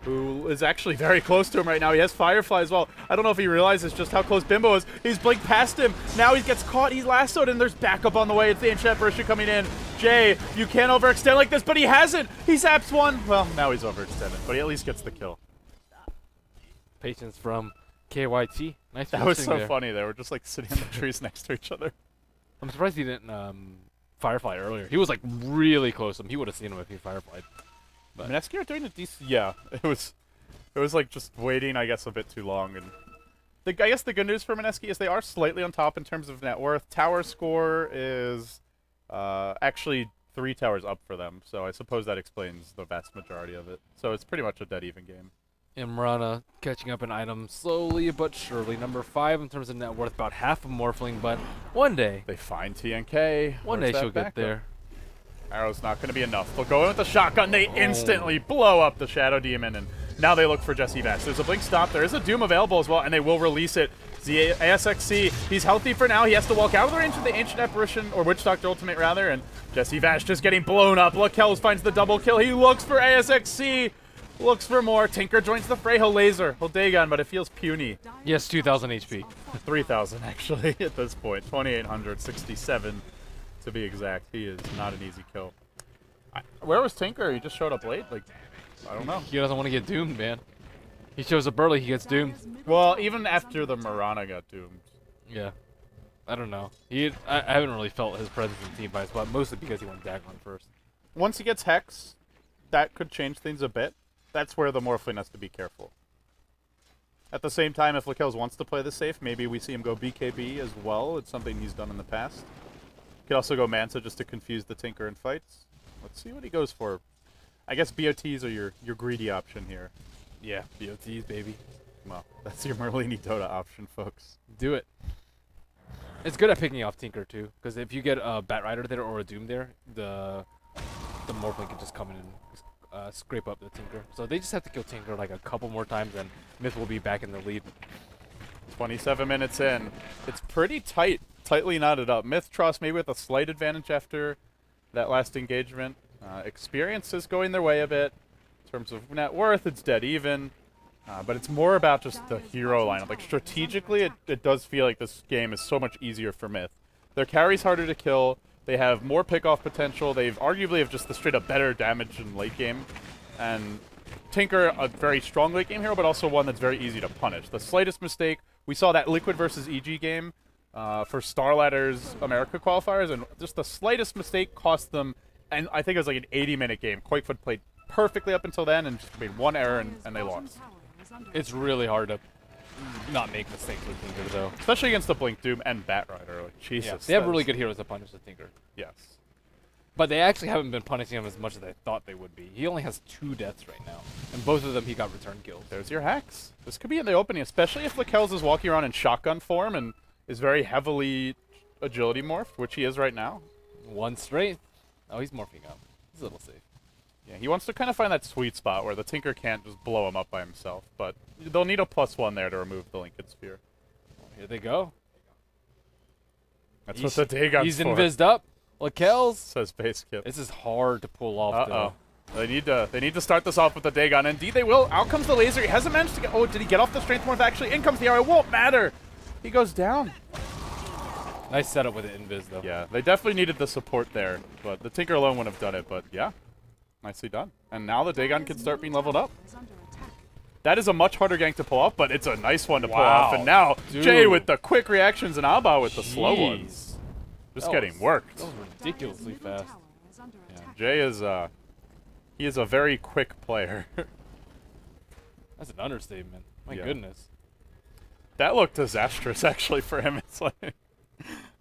who is actually very close to him right now. He has Firefly as well. I don't know if he realizes just how close Bimbo is. He's blinked past him. Now he gets caught. He's lassoed, and there's backup on the way. It's the Ancient Apparition coming in. Jay, you can't overextend like this, but he hasn't. He zaps one. Well, now he's overextended, but he at least gets the kill. Patience from KYT. Nice. That was so funny. They were just like sitting in the trees next to each other. I'm surprised he didn't Firefly earlier. He was like really close to him. He would have seen him if he Fireflied. But Mineski are doing a decent... Yeah, it was like just waiting, I guess, a bit too long. And I guess the good news for Mineski is they are slightly on top in terms of net worth. Tower score is actually 3 towers up for them, so I suppose that explains the vast majority of it. So it's pretty much a dead even game. Imrana catching up in items slowly but surely. Number 5 in terms of net worth, about half of Morphling, but one day... They find TNK. One day she'll get there. Arrow's not going to be enough. They'll go in with the shotgun. They instantly blow up the Shadow Demon, and now they look for Jesse Vash. There's a Blink Stop. There is a Doom available as well, and they will release it. The ASXC, he's healthy for now. He has to walk out of the range of the Ancient Apparition, or Witch Doctor Ultimate, rather, and Jesse Vash just getting blown up. Lakel's finds the double kill. He looks for ASXC. Looks for more. Tinker joins the fray. He'll laser. He'll Dagon, but it feels puny. Yes, 2,000 HP. 3,000, actually, at this point. 2,867, to be exact. He is not an easy kill. Where was Tinker? He just showed up late? Like, I don't know. He doesn't want to get doomed, man. He shows up early, he gets doomed. Well, even after the Mirana got doomed. Yeah. I don't know. I haven't really felt his presence in team fights, but mostly because he went Dagon first. Once he gets Hex, that could change things a bit. That's where the Morphling has to be careful. At the same time, if Lakelz wants to play this safe, maybe we see him go BKB as well. It's something he's done in the past. Could also go Manta just to confuse the Tinker in fights. Let's see what he goes for. I guess BOTs are your greedy option here. Yeah, BOTs, baby. Well, that's your Merlini Dota option, folks. Do it. It's good at picking off Tinker, too. Because if you get a Bat Rider there or a Doom there, the Morphling can just come in and scrape up the Tinker. So they just have to kill Tinker like a couple more times, and MiTH will be back in the lead. 27 minutes in. It's pretty tightly knotted up. MiTH Tross maybe with a slight advantage after that last engagement. Experience is going their way a bit. In terms of net worth, it's dead even. But it's more about just the hero lineup. Like, strategically, it does feel like this game is so much easier for MiTH. Their carry's harder to kill. They have more pick-off potential. They've arguably have just the straight-up better damage in late game. And Tinker, a very strong late game hero, but also one that's very easy to punish. The slightest mistake, we saw that Liquid versus EG game for Starladder's America qualifiers, and just the slightest mistake cost them, and I think it was like an 80-minute game. Quakefoot played perfectly up until then and just made one error, and they lost. It's really hard to not make mistakes with Tinker, though. Especially against the Blink Doom and Bat Rider. Like, Jesus. Yeah, they have really good heroes to punish the Tinker. Yes. But they actually haven't been punishing him as much as I thought they would be. He only has 2 deaths right now, and both of them he got return kills. There's your hacks. This could be in the opening, especially if Lakelz is walking around in shotgun form and is very heavily agility morphed, which he is right now. 1 strength. Oh, he's morphing up. He's a little safe. Yeah, he wants to kind of find that sweet spot where the Tinker can't just blow him up by himself, but they'll need a +1 there to remove the Lincoln Sphere. Here they go. That's what the Dagon's He's for. invised up. Lakelz. Says Base Kip. This is hard to pull off, though. They need to start this off with the Dagon. Indeed they will. Out comes the laser. He hasn't managed to get... Oh, did he get off the Strength Morph? Actually, in comes the arrow. It won't matter. He goes down. Nice setup with the invis, though. Yeah, they definitely needed the support there, but the Tinker alone wouldn't have done it, but yeah. Nicely done. And now the Dagon can start being leveled up. That is a much harder gank to pull off, but it's a nice one to pull off. And now, Jay with the quick reactions and Alba with the slow ones. Just getting worked. That was ridiculously fast. Yeah, Jay is, he is a very quick player. That's an understatement. My goodness. That looked disastrous, actually, for him. It's like,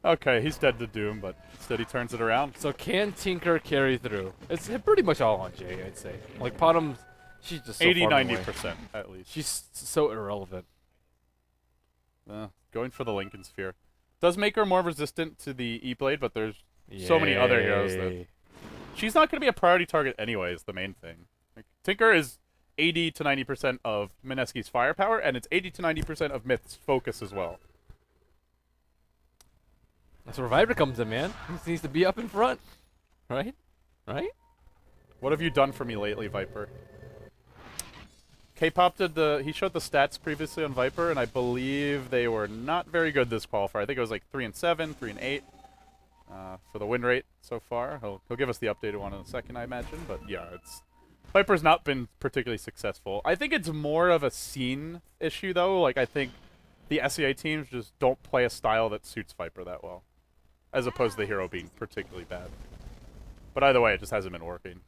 okay, he's dead to Doom, but instead he turns it around. So can Tinker carry through? It's pretty much all on Jay, I'd say. Like, Bottom, she's just so 80–90% at least. She's so irrelevant. Going for the Lincoln Sphere. Does make her more resistant to the E-Blade, but there's so many other heroes that... She's not going to be a priority target anyway, is the main thing. Like, Tinker is 80–90% of Mineski's firepower, and it's 80–90% of MiTH's focus as well. That's where Viper comes in, man. He needs to be up in front. Right? Right? What have you done for me lately, Viper? K-Pop did he showed the stats previously on Viper, and I believe they were not very good this qualifier. I think it was like 3-7, 3-8 for the win rate so far. He'll give us the updated one in a second, I imagine. But yeah, Viper's not been particularly successful. I think it's more of a scene issue, though. Like, I think the SEA teams just don't play a style that suits Viper that well, as opposed to the hero being particularly bad. But either way, it just hasn't been working.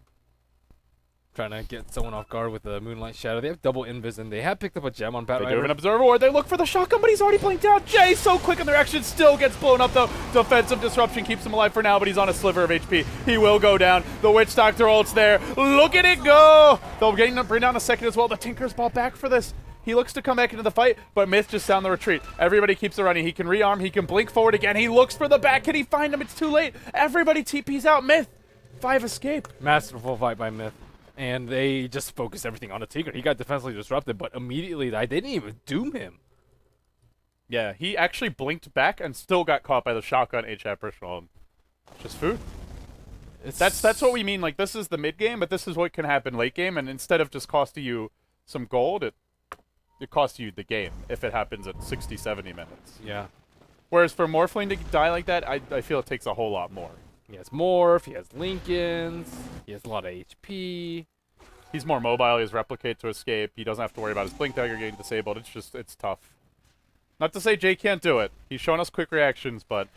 Trying to get someone off guard with the Moonlight Shadow. They have double invis, and they have picked up a gem on Bat Rider. They do have an Observer Ward. They look for the shotgun, but he's already blinked out. Jay, so quick in the reaction, still gets blown up, though. Defensive Disruption keeps him alive for now, but he's on a sliver of HP. He will go down. The Witch Doctor ult's there. Look at it go! They'll bring down a second as well. The Tinker's ball back for this. He looks to come back into the fight, but MiTH just down the retreat. Everybody keeps it running. He can rearm. He can blink forward again. He looks for the back. Can he find him? It's too late. Everybody TP's out. MiTH, 5 escape. Masterful fight by MiTH. And they just focused everything on the Tinker. He got defensively disrupted, but immediately they didn't even doom him. Yeah, he actually blinked back and still got caught by the shotgun HF personal. Just food. That's what we mean. Like, this is the mid game, but this is what can happen late game. And instead of just costing you some gold, it costs you the game if it happens at 60, 70 minutes. Yeah. Whereas for Morphling to die like that, I feel it takes a whole lot more. He has Morph, he has Lincolns, he has a lot of HP. He's more mobile, he has Replicate to escape, he doesn't have to worry about his Blink Dagger getting disabled. It's tough. Not to say Jay can't do it. He's shown us quick reactions, but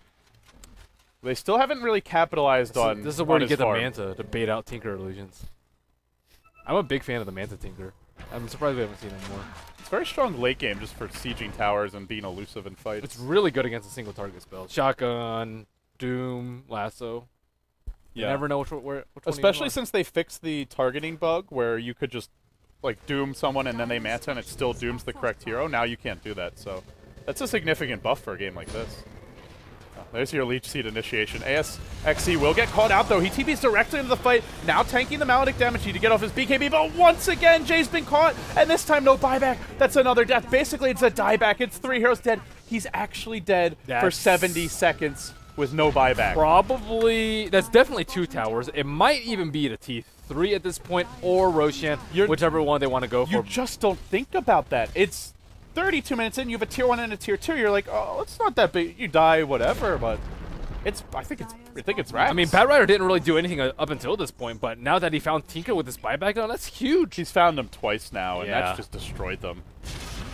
they still haven't really capitalized on This is where you get the farm. Manta to bait out Tinker illusions. I'm a big fan of the Manta Tinker. I'm surprised we haven't seen him more. It's very strong late game just for sieging towers and being elusive in fights. It's really good against a single target spell. Shotgun, Doom, Lasso. You never know which one. Especially since they fixed the targeting bug where you could just like doom someone and then they Manta and it still dooms the correct hero. Now you can't do that, so that's a significant buff for a game like this. There's your Leech Seed initiation. ASXC will get called out, though. He TPs directly into the fight, now tanking the Maledict damage to get off his BKB, but once again, Jay's been caught, and this time no buyback. That's another death. Basically, it's a dieback. It's 3 heroes dead. He's actually dead for 70 seconds with no buyback. Probably, that's definitely 2 towers. It might even be the T3 at this point, or Roshan, whichever one they want to go for. You just don't think about that. It's 32 minutes in, you have a tier 1 and a tier 2. You're like, oh, it's not that big. You die, whatever, but I think it's rats. I mean, Batrider didn't really do anything up until this point, but now that he found Tinker with this buyback on, that's huge. He's found them twice now, and that's just destroyed them.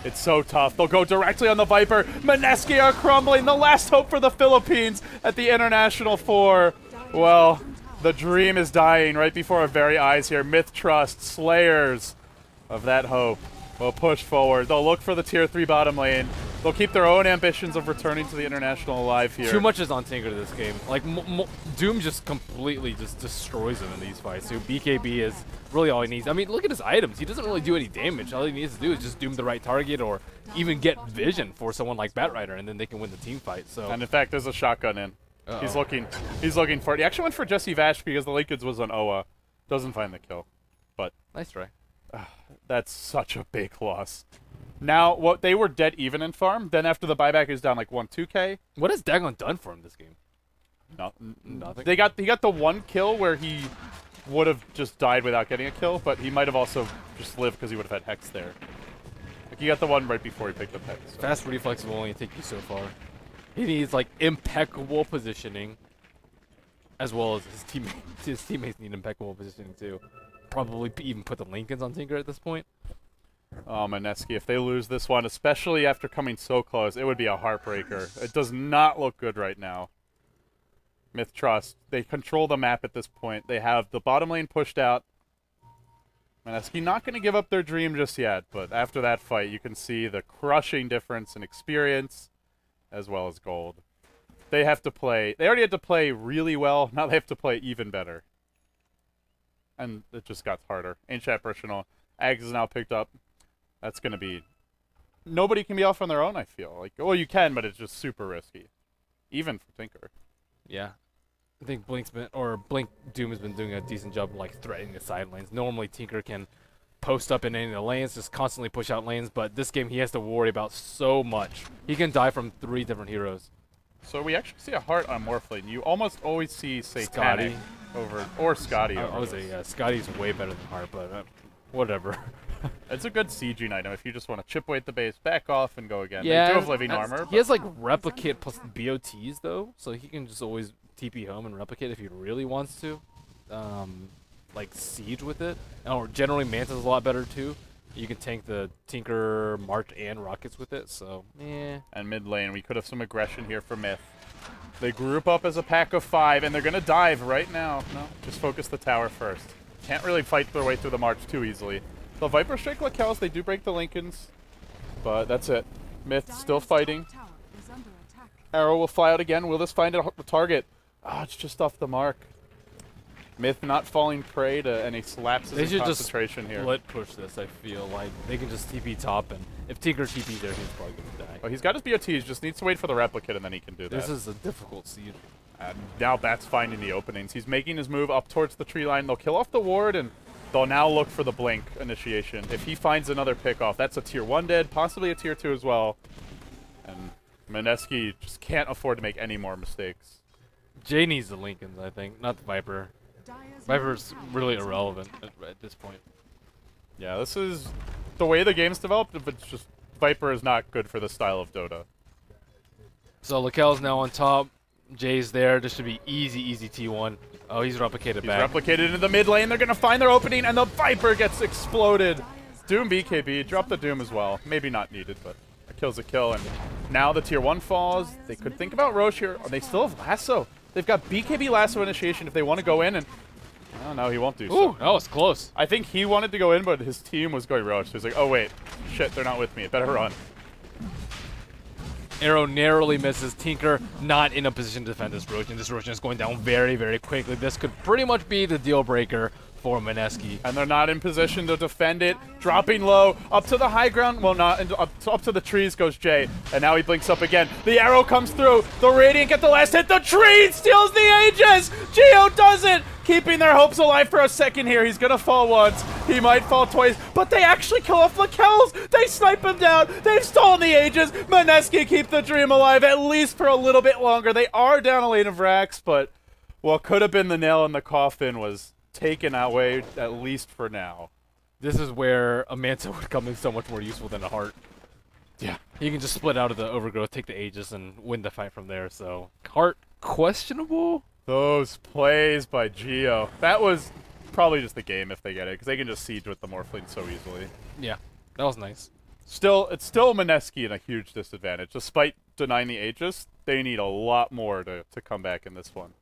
It's so tough. They'll go directly on the Viper. Mineski are crumbling. The last hope for the Philippines at the International 4. Well, the dream is dying right before our very eyes here. MiTH Trust, slayers of that hope, will push forward. They'll look for the tier 3 bottom lane. They'll keep their own ambitions of returning to the International alive here. Too much is on Tinker this game. Like, Doom just completely just destroys him in these fights. So BKB is really all he needs. I mean, look at his items. He doesn't really do any damage. All he needs to do is just doom the right target or even get vision for someone like Batrider, and then they can win the team fight. So. And in fact, there's a shotgun in. He's looking for it. He actually went for Jesse Vash because the Linkage was on Oa. Doesn't find the kill. But nice try. That's such a big loss. Now, they were dead even in farm. Then after the buyback is down like 1-2K. What has Dagon done for him this game? Nothing. He got the 1 kill where he would have just died without getting a kill, but he might have also just lived because he would have had Hex there. Like, he got the one right before he picked up Hex. So. Fast reflex will only take you so far. He needs like impeccable positioning, as well as his teammates. His teammates need impeccable positioning too. Probably even put the Lincolns on Tinker at this point. Oh, Mineski, if they lose this one, especially after coming so close, it would be a heartbreaker. It does not look good right now. MiTH Trust, they control the map at this point. They have the bottom lane pushed out. Mineski not going to give up their dream just yet, but after that fight, you can see the crushing difference in experience as well as gold. They have to play. They already had to play really well. Now they have to play even better. And it just got harder. Ancient Apparitional. Ags is now picked up. That's going to be... Nobody can be off on their own, I feel. Like, well, you can, but it's just super risky. Even for Tinker. Yeah. I think Blink Doom has been doing a decent job of, like, threatening the side lanes. Normally, Tinker can post up in any of the lanes, just constantly push out lanes, but this game he has to worry about so much. He can die from 3 different heroes. So we actually see a heart on Morphlane. You almost always see Satanic or Scotty. I would say, yeah, Scotty's way better than Heart, but whatever. It's a good sieging item if you just want to chip away at the base, back off, and go again. Yeah, they do have living armor. He has like replicate plus BOTs though, so he can just always TP home and replicate if he really wants to. Like siege with it, or generally Manta's a lot better too. You can tank the Tinker, March, and Rockets with it, so yeah. And mid lane, we could have some aggression here for MiTH. They group up as a pack of 5, and they're gonna dive right now. No, just focus the tower first. Can't really fight their way through the March too easily. The Viper Strike Lacels, they do break the Lincolns, but that's it. MiTH still fighting. Arrow will fly out again. Will this find the target? Ah, it's just off the mark. MiTH not falling prey to any lapses in concentration here. They should just split push this, I feel. Like, they can just TP top, and if Tinker TPs there, he's probably going to die. Oh, he's got his BOTs, just needs to wait for the replicate, and then he can do that. This is a difficult siege. And now Bat's finding the openings. He's making his move up towards the tree line. They'll kill off the ward, and they'll now look for the blink initiation. If he finds another pickoff, that's a tier 1 dead, possibly a tier 2 as well. And Mineski just can't afford to make any more mistakes. Jay needs the Lincolns, I think, not the Viper. Viper's really irrelevant at this point. Yeah, this is the way the game's developed, but it's just Viper is not good for the style of Dota. So Lacal's now on top. Jay's there. This should be easy T1. Oh, he's replicated back. He's replicated into the mid lane. They're going to find their opening, and the Viper gets exploded. Doom BKB. Drop the Doom as well. Maybe not needed, but a kill's a kill. And now the tier 1 falls. They could think about Roche here. They still have Lasso. They've got BKB Lasso initiation if they want to go in, and Oh, no, he won't do so. Ooh, that was close. I think he wanted to go in, but his team was going Roach. So he's like, oh, wait. Shit, they're not with me. It better run. Arrow narrowly misses. Tinker not in a position to defend this Roach, and this Roach is going down very, very quickly. This could pretty much be the deal breaker for Mineski. And they're not in position to defend it. Dropping low, up to the high ground. Well, not up to the trees goes Jay. And now he blinks up again. The arrow comes through. The Radiant get the last hit. The tree steals the Aegis. Geo does it. Keeping their hopes alive for a second here. He's going to fall once. He might fall twice. But they actually kill off Lakel's. They snipe him down. They've stolen the Aegis. Mineski keep the dream alive at least for a little bit longer. They are down a lane of racks, but what could have been the nail in the coffin was taken away, at least for now. This is where a Manta would come in so much more useful than a Heart. Yeah. He can just split out of the Overgrowth, take the Aegis, and win the fight from there. So, Heart, questionable? Those plays by Geo. That was probably just the game if they get it, because they can just siege with the Morphling so easily. Yeah, that was nice. It's still Mineski in a huge disadvantage. Despite denying the Aegis, they need a lot more to come back in this one.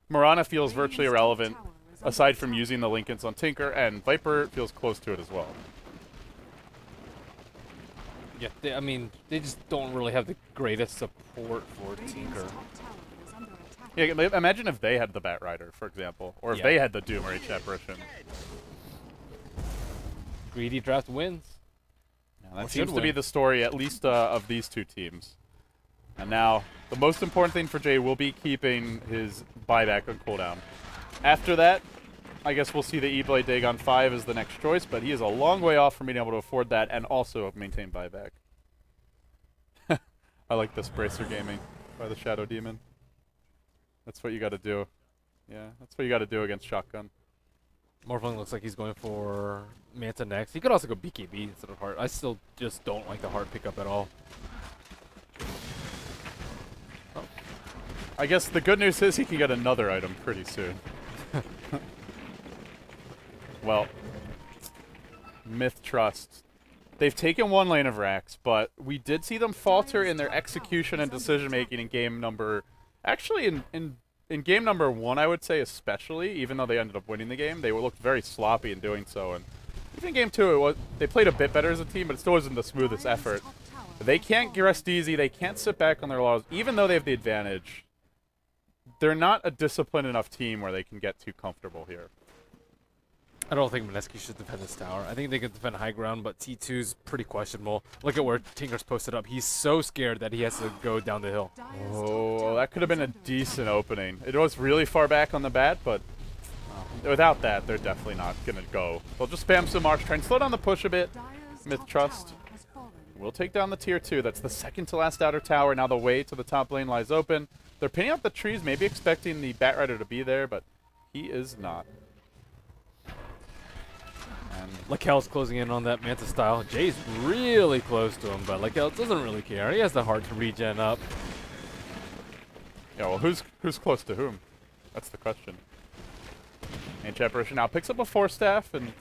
Mirana feels virtually irrelevant, aside from using the Lincolns on Tinker, and Viper feels close to it as well. Yeah, they just don't really have the greatest support for Tinker. Yeah, imagine if they had the Bat Rider, for example, or if they had the Doom or H Apparition. Greedy draft wins. Yeah, that seems to be the story, at least of these two teams. And now, the most important thing for Jay will be keeping his buyback on cooldown. After that, I guess we'll see the E-Blade Dagon 5 as the next choice, but he is a long way off from being able to afford that and also maintain buyback. I like this Bracer Gaming by the Shadow Demon. That's what you got to do. Yeah, that's what you got to do against Shotgun. Morphling looks like he's going for Manta next. He could also go BKB instead of Heart. I still just don't like the Heart pickup at all. Oh. I guess the good news is he can get another item pretty soon. Well, MiTH Trust. They've taken one lane of racks, but we did see them falter in their execution and decision-making in game number... Actually, in game number 1, I would say especially, even though they ended up winning the game, they looked very sloppy in doing so. And even in game 2, they played a bit better as a team, but it still wasn't the smoothest effort. They can't rest easy. They can't sit back on their laurels, even though they have the advantage. They're not a disciplined enough team where they can get too comfortable here. I don't think Mineski should defend this tower. I think they can defend high ground, but T2's pretty questionable. Look at where Tinker's posted up. He's so scared that he has to go down the hill. Oh, that could have been a decent opening. It was really far back on the bat, but without that, they're definitely not going to go. They'll just spam some march, try and slow down the push a bit. MiTH Trust will take down the tier 2. That's the second to last outer tower. Now the way to the top lane lies open. They're pinning up the trees, maybe expecting the Bat Rider to be there, but he is not. Lakel's closing in on that Manta style. Jay's really close to him, but Lakel doesn't really care. He has the heart to regen up. Yeah, well, who's close to whom? That's the question. Ancient Apparition now picks up a 4-staff, and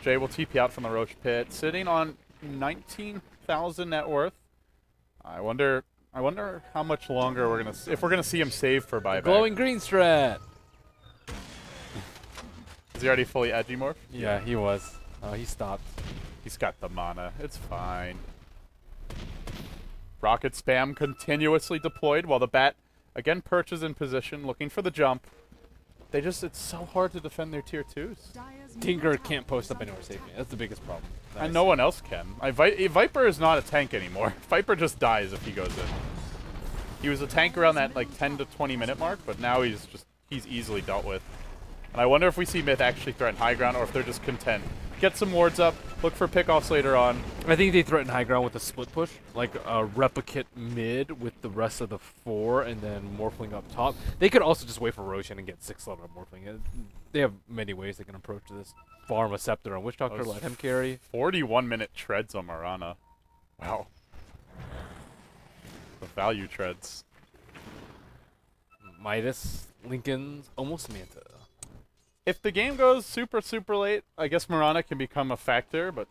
Jay will TP out from the Roach Pit, sitting on 19,000 net worth. I wonder how much longer if we're gonna see him save for buyback. Glowing green strat. Is he already fully edgy morph? Yeah, he was. Oh, he stopped. He's got the mana. It's fine. Rocket spam continuously deployed while the bat again perches in position, looking for the jump. It's so hard to defend their tier 2s. Tinker can't post up anywhere safely. That's the biggest problem. And no one else can. Viper is not a tank anymore. Viper just dies if he goes in. He was a tank around that like 10 to 20 minute mark, but now he's easily dealt with. And I wonder if we see MiTH actually threaten high ground or if they're just content. Get some wards up, look for pickoffs later on. I think they threaten high ground with a split push, like a replicate mid with the rest of the 4 and then Morphling up top. They could also just wait for Roshan and get 6 level Morphling. They have many ways they can approach this. Farm a Scepter on Witch Doctor, let him carry. 41-minute treads on Marana. Wow. The value treads. MiTH, Lincoln's, almost Manta. If the game goes super, super late, I guess Marana can become a factor, but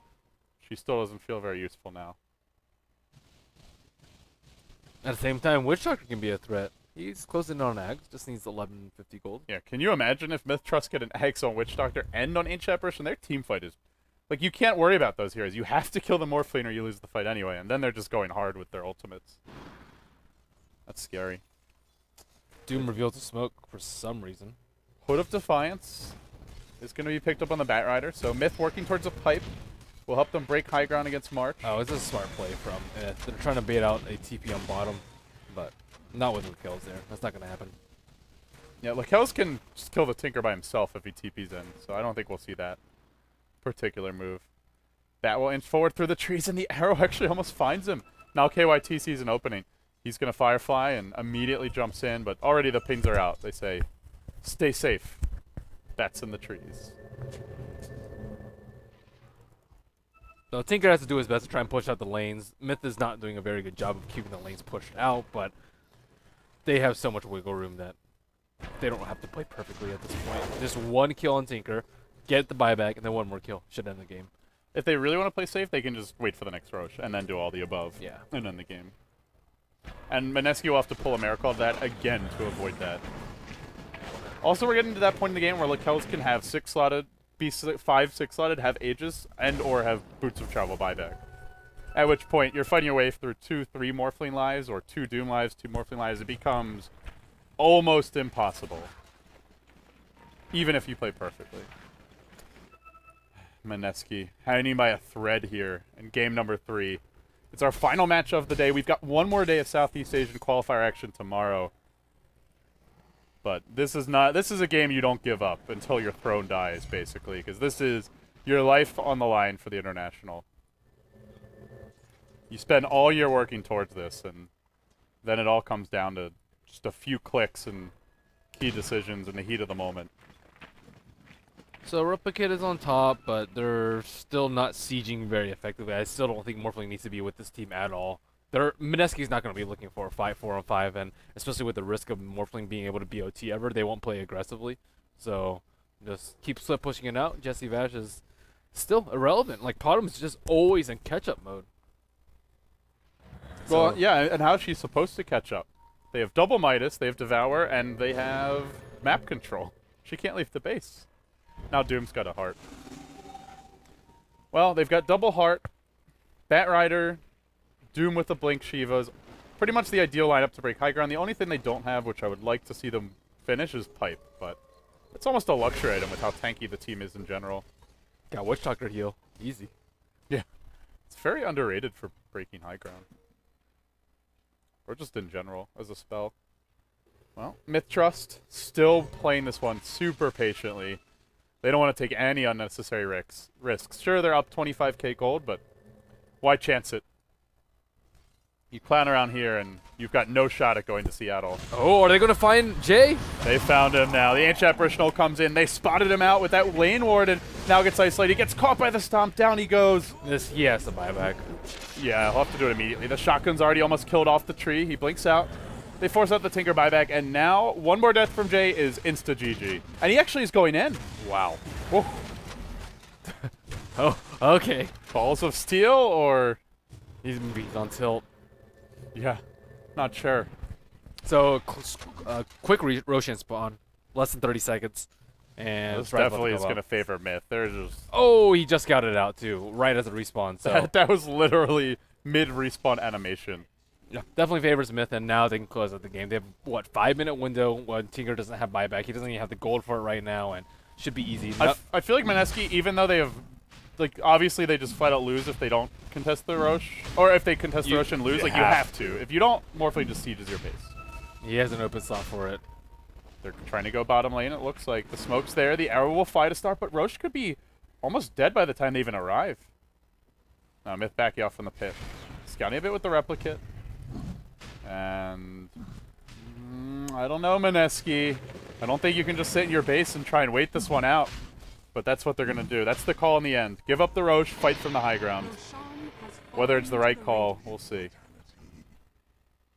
she still doesn't feel very useful now. At the same time, Witch Doctor can be a threat. He's closing in on Ags. Just needs 1150 gold. Yeah, can you imagine if MiTH Trust get an Ags on Witch Doctor and on Ancient Apparition? Their team fight is... Like, you can't worry about those heroes. You have to kill the Morphling or you lose the fight anyway, and then they're just going hard with their ultimates. That's scary. Doom reveals the smoke for some reason. Hood of Defiance is going to be picked up on the Batrider, so MiTH working towards a pipe will help them break high ground against March. Oh, it's a smart play from MiTH. They're trying to bait out a TP on bottom, but not with kills there. That's not going to happen. Yeah, Lakel's can just kill the Tinker by himself if he TP's in, so I don't think we'll see that particular move. That will inch forward through the trees, and the arrow actually almost finds him. Now KYT sees an opening. He's going to Firefly and immediately jumps in, but already the pings are out. They say, stay safe. That's in the trees. So Tinker has to do his best to try and push out the lanes. MiTH is not doing a very good job of keeping the lanes pushed out, but they have so much wiggle room that they don't have to play perfectly at this point. Just one kill on Tinker, get the buyback, and then one more kill. Should end the game. If they really want to play safe, they can just wait for the next Roche and then do all the above. Yeah. And end the game. And Mineski will have to pull a Miracle of that again to avoid that. Also, we're getting to that point in the game where Lakel's can have 6-slotted, be 5 6-slotted, have Aegis, and or have Boots of Travel buyback. At which point, you're fighting your way through 2-3 Morphling lives, or 2 Doom lives, 2 Morphling lives. It becomes almost impossible. Even if you play perfectly. Mineski hanging by a thread here in game number 3. It's our final match of the day. We've got one more day of Southeast Asian qualifier action tomorrow. But this is a game you don't give up until your throne dies, basically, because this is your life on the line for the international. You spend all year working towards this, and then it all comes down to just a few clicks and key decisions in the heat of the moment. So Replicate is on top, but they're still not sieging very effectively. I still don't think Morphling needs to be with this team at all. Mineski's not going to be looking for a fight 4-on-5, and especially with the risk of Morphling being able to BOT ever, they won't play aggressively. So just keep slip pushing it out. Jesse Vash is still irrelevant. Like, Podum's just always in catch-up mode. Well, yeah, and how's she supposed to catch up? They have double Midas, they have Devour, and they have map control. She can't leave the base. Now Doom's got a heart. Well, they've got double heart, Batrider, Doom with the Blink Shivas. Pretty much the ideal lineup to break high ground. The only thing they don't have, which I would like to see them finish, is Pipe. But it's almost a luxury item with how tanky the team is in general. Got Witch Doctor heal. Easy. Yeah. It's very underrated for breaking high ground. Or just in general, as a spell. Well, MiTH Trust still playing this one super patiently. They don't want to take any unnecessary risks. Sure, they're up 25k gold, but why chance it? You clown around here, and you've got no shot at going to Seattle. Oh, are they going to find Jay? They found him now. The Ancient Apparitional comes in. They spotted him out with that lane ward, and now gets isolated. He gets caught by the stomp. Down he goes. He has to buy back. Yeah, he'll have to do it immediately. The shotgun's already almost killed off the tree. He blinks out. They force out the Tinker buyback, and now one more death from Jay is insta-GG. And he actually is going in. Wow. Whoa. Oh, okay. Balls of Steel, or... He's on tilt. Yeah, not sure. So, quick Roshan spawn. Less than 30 seconds. And this definitely is going to favor MiTH. They're just... Oh, he just got it out, too. Right as a respawn. So that was literally mid-respawn animation. Yeah, definitely favors MiTH, and now they can close out the game. They have, what, 5-minute window when Tinker doesn't have buyback. He doesn't even have the gold for it right now, and should be easy. I feel like Mineski, even though they have... Like, obviously they just flat out lose if they don't contest the Roche. Or if they contest the Roche and lose, like, you have to. If you don't, Morphling just sieges your base. He has an open slot for it. They're trying to go bottom lane, it looks like. The smoke's there, the arrow will fly to start, but Roche could be almost dead by the time they even arrive. Now, MiTH backing off from the pit. Scouting a bit with the Replicate. And... I don't know, Mineski. I don't think you can just sit in your base and try and wait this one out. But that's what they're going to do. That's the call in the end. Give up the Roche, fight from the high ground. Whether it's the right call, we'll see.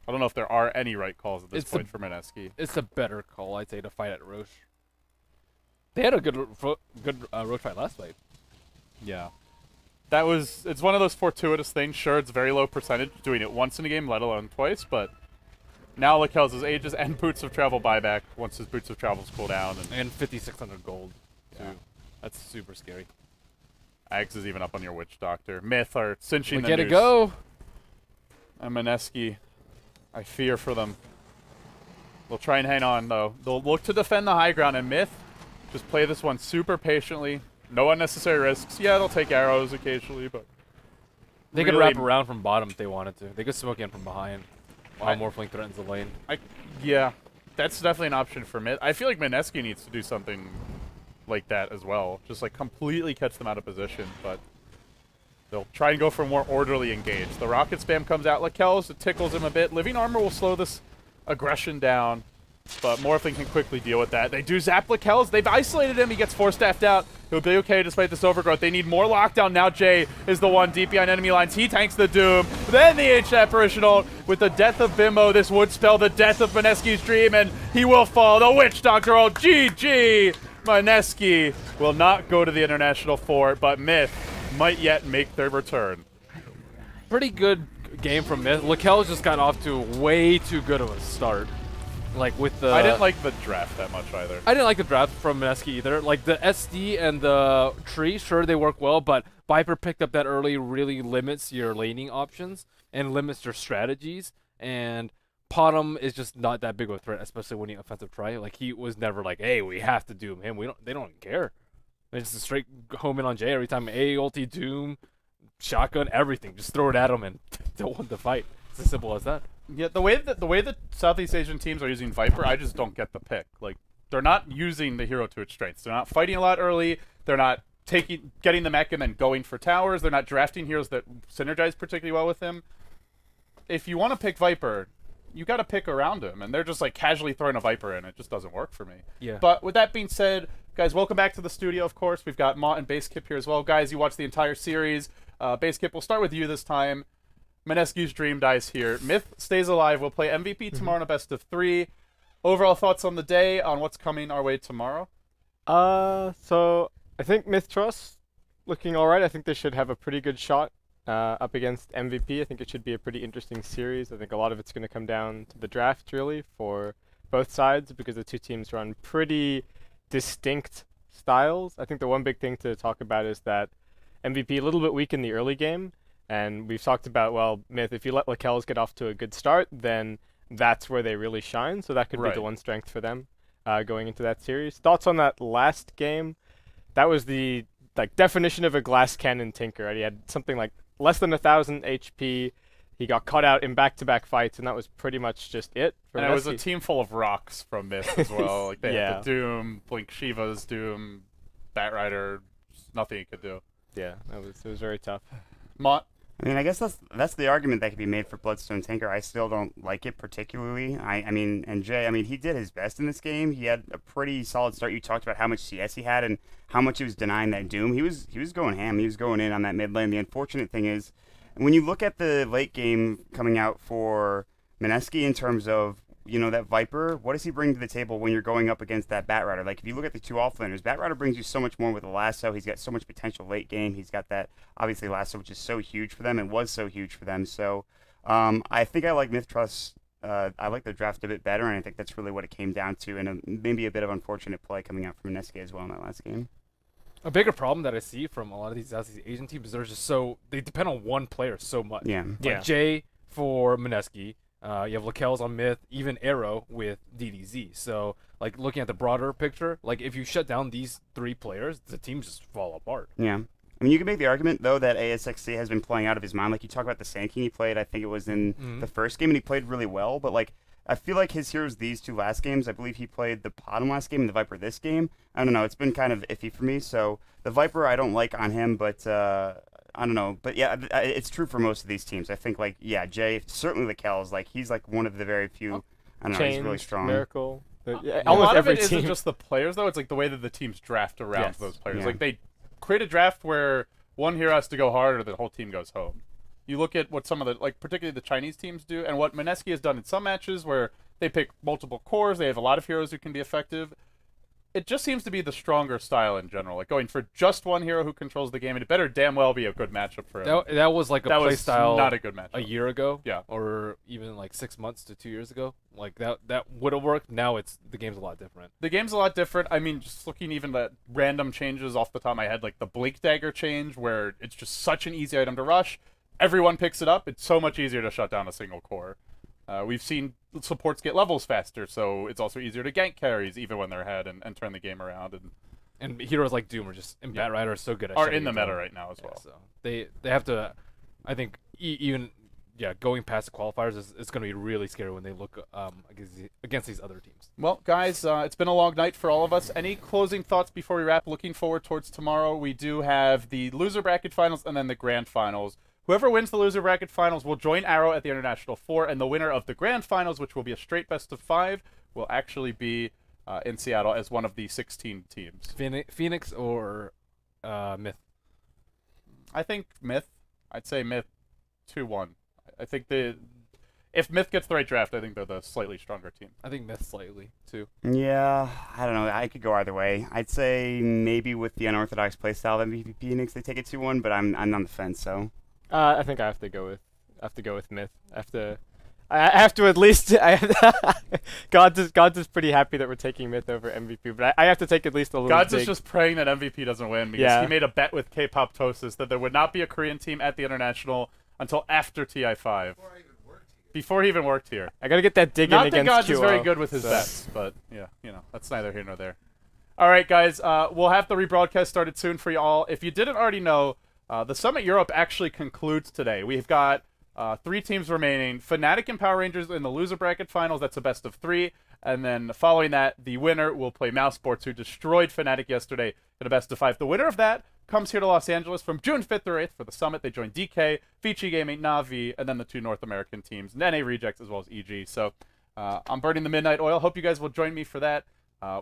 I don't know if there are any right calls at this point for Mineski. It's a better call, I'd say, to fight at Roche. They had a good Roche fight last fight. Yeah. It's one of those fortuitous things. Sure, it's very low percentage doing it once in a game, let alone twice, but Now Lakel's Aegis and Boots of Travel buyback once his Boots of Travel's cool down. And 5,600 gold, too. Yeah. That's super scary. Axe is even up on your Witch Doctor. MiTH are cinching the Get noose. it go! And Mineski, I fear for them. They'll try and hang on, though. They'll look to defend the high ground, and MiTH just play this one super patiently. No unnecessary risks. Yeah, they'll take arrows occasionally, but... They could wrap around from bottom if they wanted to. They could smoke in from behind while Morphling threatens the lane. Yeah, that's definitely an option for MiTH. I feel like Mineski needs to do something like that as well. Just, like, completely catch them out of position, but... They'll try and go for a more orderly engage. The rocket spam comes out. Lakel's, it tickles him a bit. Living Armor will slow this aggression down, but Morphling can quickly deal with that. They do zap Lakel's. They've isolated him. He gets force-staffed out. He'll be okay despite this overgrowth. They need more lockdown. Now Jay is the one deep behind enemy lines. He tanks the Doom. Then the H apparition ult with the death of Bimbo. This would spell the death of Mineski's dream, and he will fall. The Witch Doctor ult. GG! Mineski will not go to the International Fort, but MiTH might yet make their return. Pretty good game from MiTH. Lakel's just got off to way too good of a start. Like with the... I didn't like the draft that much either. I didn't like the draft from Mineski either. Like the SD and the tree, sure they work well, but Viper picked up that early really limits your laning options and limits your strategies. And Potom is just not that big of a threat, especially when you offensive try. Like he was never like, hey, we have to doom him. They don't care. They just straight home in on Jay every time. A ulti, Doom, shotgun, everything. Just throw it at him and don't want to fight. It's as simple as that. Yeah, the way that Southeast Asian teams are using Viper, I just don't get the pick. Like, they're not using the hero to its strengths. They're not fighting a lot early. They're not getting the mech and then going for towers. They're not drafting heroes that synergize particularly well with him. If you want to pick Viper, you got to pick around him, and they're just like casually throwing a Viper in. It just doesn't work for me. Yeah. But with that being said, guys, welcome back to the studio. Of course, we've got Mott and Basekip here as well. Guys, you watched the entire series. Basekip, we'll start with you this time. Mineski's dream dies here. MiTH stays alive. We'll play MVP tomorrow in a best of 3. Overall thoughts on the day, on what's coming our way tomorrow? So I think MiTH Trust looking all right. I think they should have a pretty good shot up against MVP. I think it should be a pretty interesting series. I think a lot of it's going to come down to the draft, really, for both sides, because the two teams run pretty distinct styles. I think the one big thing to talk about is that MVP a little bit weak in the early game, and we've talked about, well, MiTH, if you let Lakel's get off to a good start, then that's where they really shine, so that could be the one strength for them going into that series. Thoughts on that last game? That was the definition of a glass cannon tinker, right? He had something like less than 1,000 HP. He got caught out in back-to-back fights, and that was pretty much just it. And it was a team full of rocks from MiTH as well. Like they had the Doom, Blink Shiva's Doom, Batrider, nothing he could do. Yeah, it was very tough. Mott? I mean, I guess that's the argument that could be made for Bloodstone Tinker. I still don't like it particularly. I mean, and Jay, I mean, he did his best in this game. He had a pretty solid start. You talked about how much CS he had and how much he was denying that Doom. He was going ham. He was going in on that mid lane. The unfortunate thing is, when you look at the late game coming out for Mineski in terms of, you know, that Viper, what does he bring to the table when you're going up against that Batrider? Like, if you look at the two offlaners, Batrider brings you so much more with the lasso. He's got so much potential late game. He's got that, obviously, lasso, which is so huge for them and was so huge for them. So I think I like MiTH Trust. I like the draft a bit better, and I think that's really what it came down to, and maybe a bit of unfortunate play coming out from Mineski as well in that last game. A bigger problem that I see from a lot of these Southeast Asian teams is they depend on one player so much. Yeah. Like Jay for Mineski. You have Lakel's on MiTH, even Arrow with DDZ. So, like, looking at the broader picture, like, if you shut down these 3 players, the teams just fall apart. Yeah. I mean, you can make the argument, though, that ASXC has been playing out of his mind. Like, you talk about the Sand King he played, I think it was in the first game, and he played really well. But, like, I feel like his heroes these 2 last games, I believe he played the Potom last game and the Viper this game. I don't know. It's been kind of iffy for me. So, the Viper I don't like on him, but I don't know, but yeah, it's true for most of these teams. I think, like, yeah, Jay, certainly Lakel's, like, he's like one of the very few. I don't know, he's really strong. Miracle. Almost every team isn't just the players, though. It's like the way that the teams draft around those players. Yeah. Like, they create a draft where one hero has to go hard, or the whole team goes home. You look at what some of the, like, particularly the Chinese teams do, and what Mineski has done in some matches where they pick multiple cores. They have a lot of heroes who can be effective. it just seems to be the stronger style in general. Like going for just one hero who controls the game, it better damn well be a good matchup for him. That was like a play style not a good matchup. A year ago. Yeah. Or even like 6 months to 2 years ago. Like that would have worked. Now the game's a lot different. The game's a lot different. I mean, just looking even at random changes off the top of my head, like the Blink Dagger change, where it's just such an easy item to rush. Everyone picks it up. It's so much easier to shut down a single core. We've seen supports get levels faster, so it's also easier to gank carries even when they're ahead and turn the game around. And heroes like Doom are just in Bat Rider are so good at are in the meta right now as well. So they have to, I think, even going past the qualifiers is going to be really scary when they look against these other teams. Well, guys, it's been a long night for all of us. Any closing thoughts before we wrap? Looking forward towards tomorrow. We do have the loser bracket finals and then the grand finals. Whoever wins the loser bracket finals will join Arrow at the International 4, and the winner of the grand finals, which will be a straight best of 5, will actually be in Seattle as one of the 16 teams. Phoenix or MiTH? I think MiTH. I'd say MiTH 2-1. I think if MiTH gets the right draft, I think they're the slightly stronger team. I think MiTH slightly, too. Yeah, I don't know. I could go either way. I'd say maybe with the unorthodox playstyle of MVP Phoenix, they take it 2-1, but I'm on the fence, so... I think I have to go with MiTH. I have to at least. Gods is pretty happy that we're taking MiTH over MVP, but I have to take at least a little. Gods is just praying that MVP doesn't win because he made a bet with K-Pop-Tosis that there would not be a Korean team at the International until after TI5. Before he even worked here. I gotta get that dig in against QO. Not that Gods is very good with his bets, but yeah, that's neither here nor there. All right, guys, we'll have the rebroadcast started soon for you all. If you didn't already know. The Summit Europe actually concludes today. We've got 3 teams remaining. Fnatic and Power Rangers in the loser bracket finals. That's a best of 3. And then following that, the winner will play Mouse Sports, who destroyed Fnatic yesterday in a best of 5. The winner of that comes here to Los Angeles from June 5th or 8th for the Summit. They join DK, Vici Gaming, Na'Vi, and then the 2 North American teams, NA Rejects as well as EG. So I'm burning the midnight oil. Hope you guys will join me for that.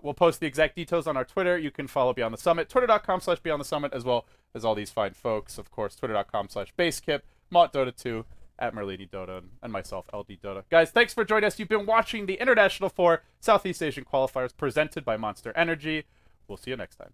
We'll post the exact details on our Twitter. You can follow Beyond the Summit, twitter.com/Beyond the Summit, as well as all these fine folks. Of course, twitter.com/BaseKip, MottDota2, at Merlini Dota, and myself, LD Dota. Guys, thanks for joining us. You've been watching the International 4 Southeast Asian Qualifiers presented by Monster Energy. We'll see you next time.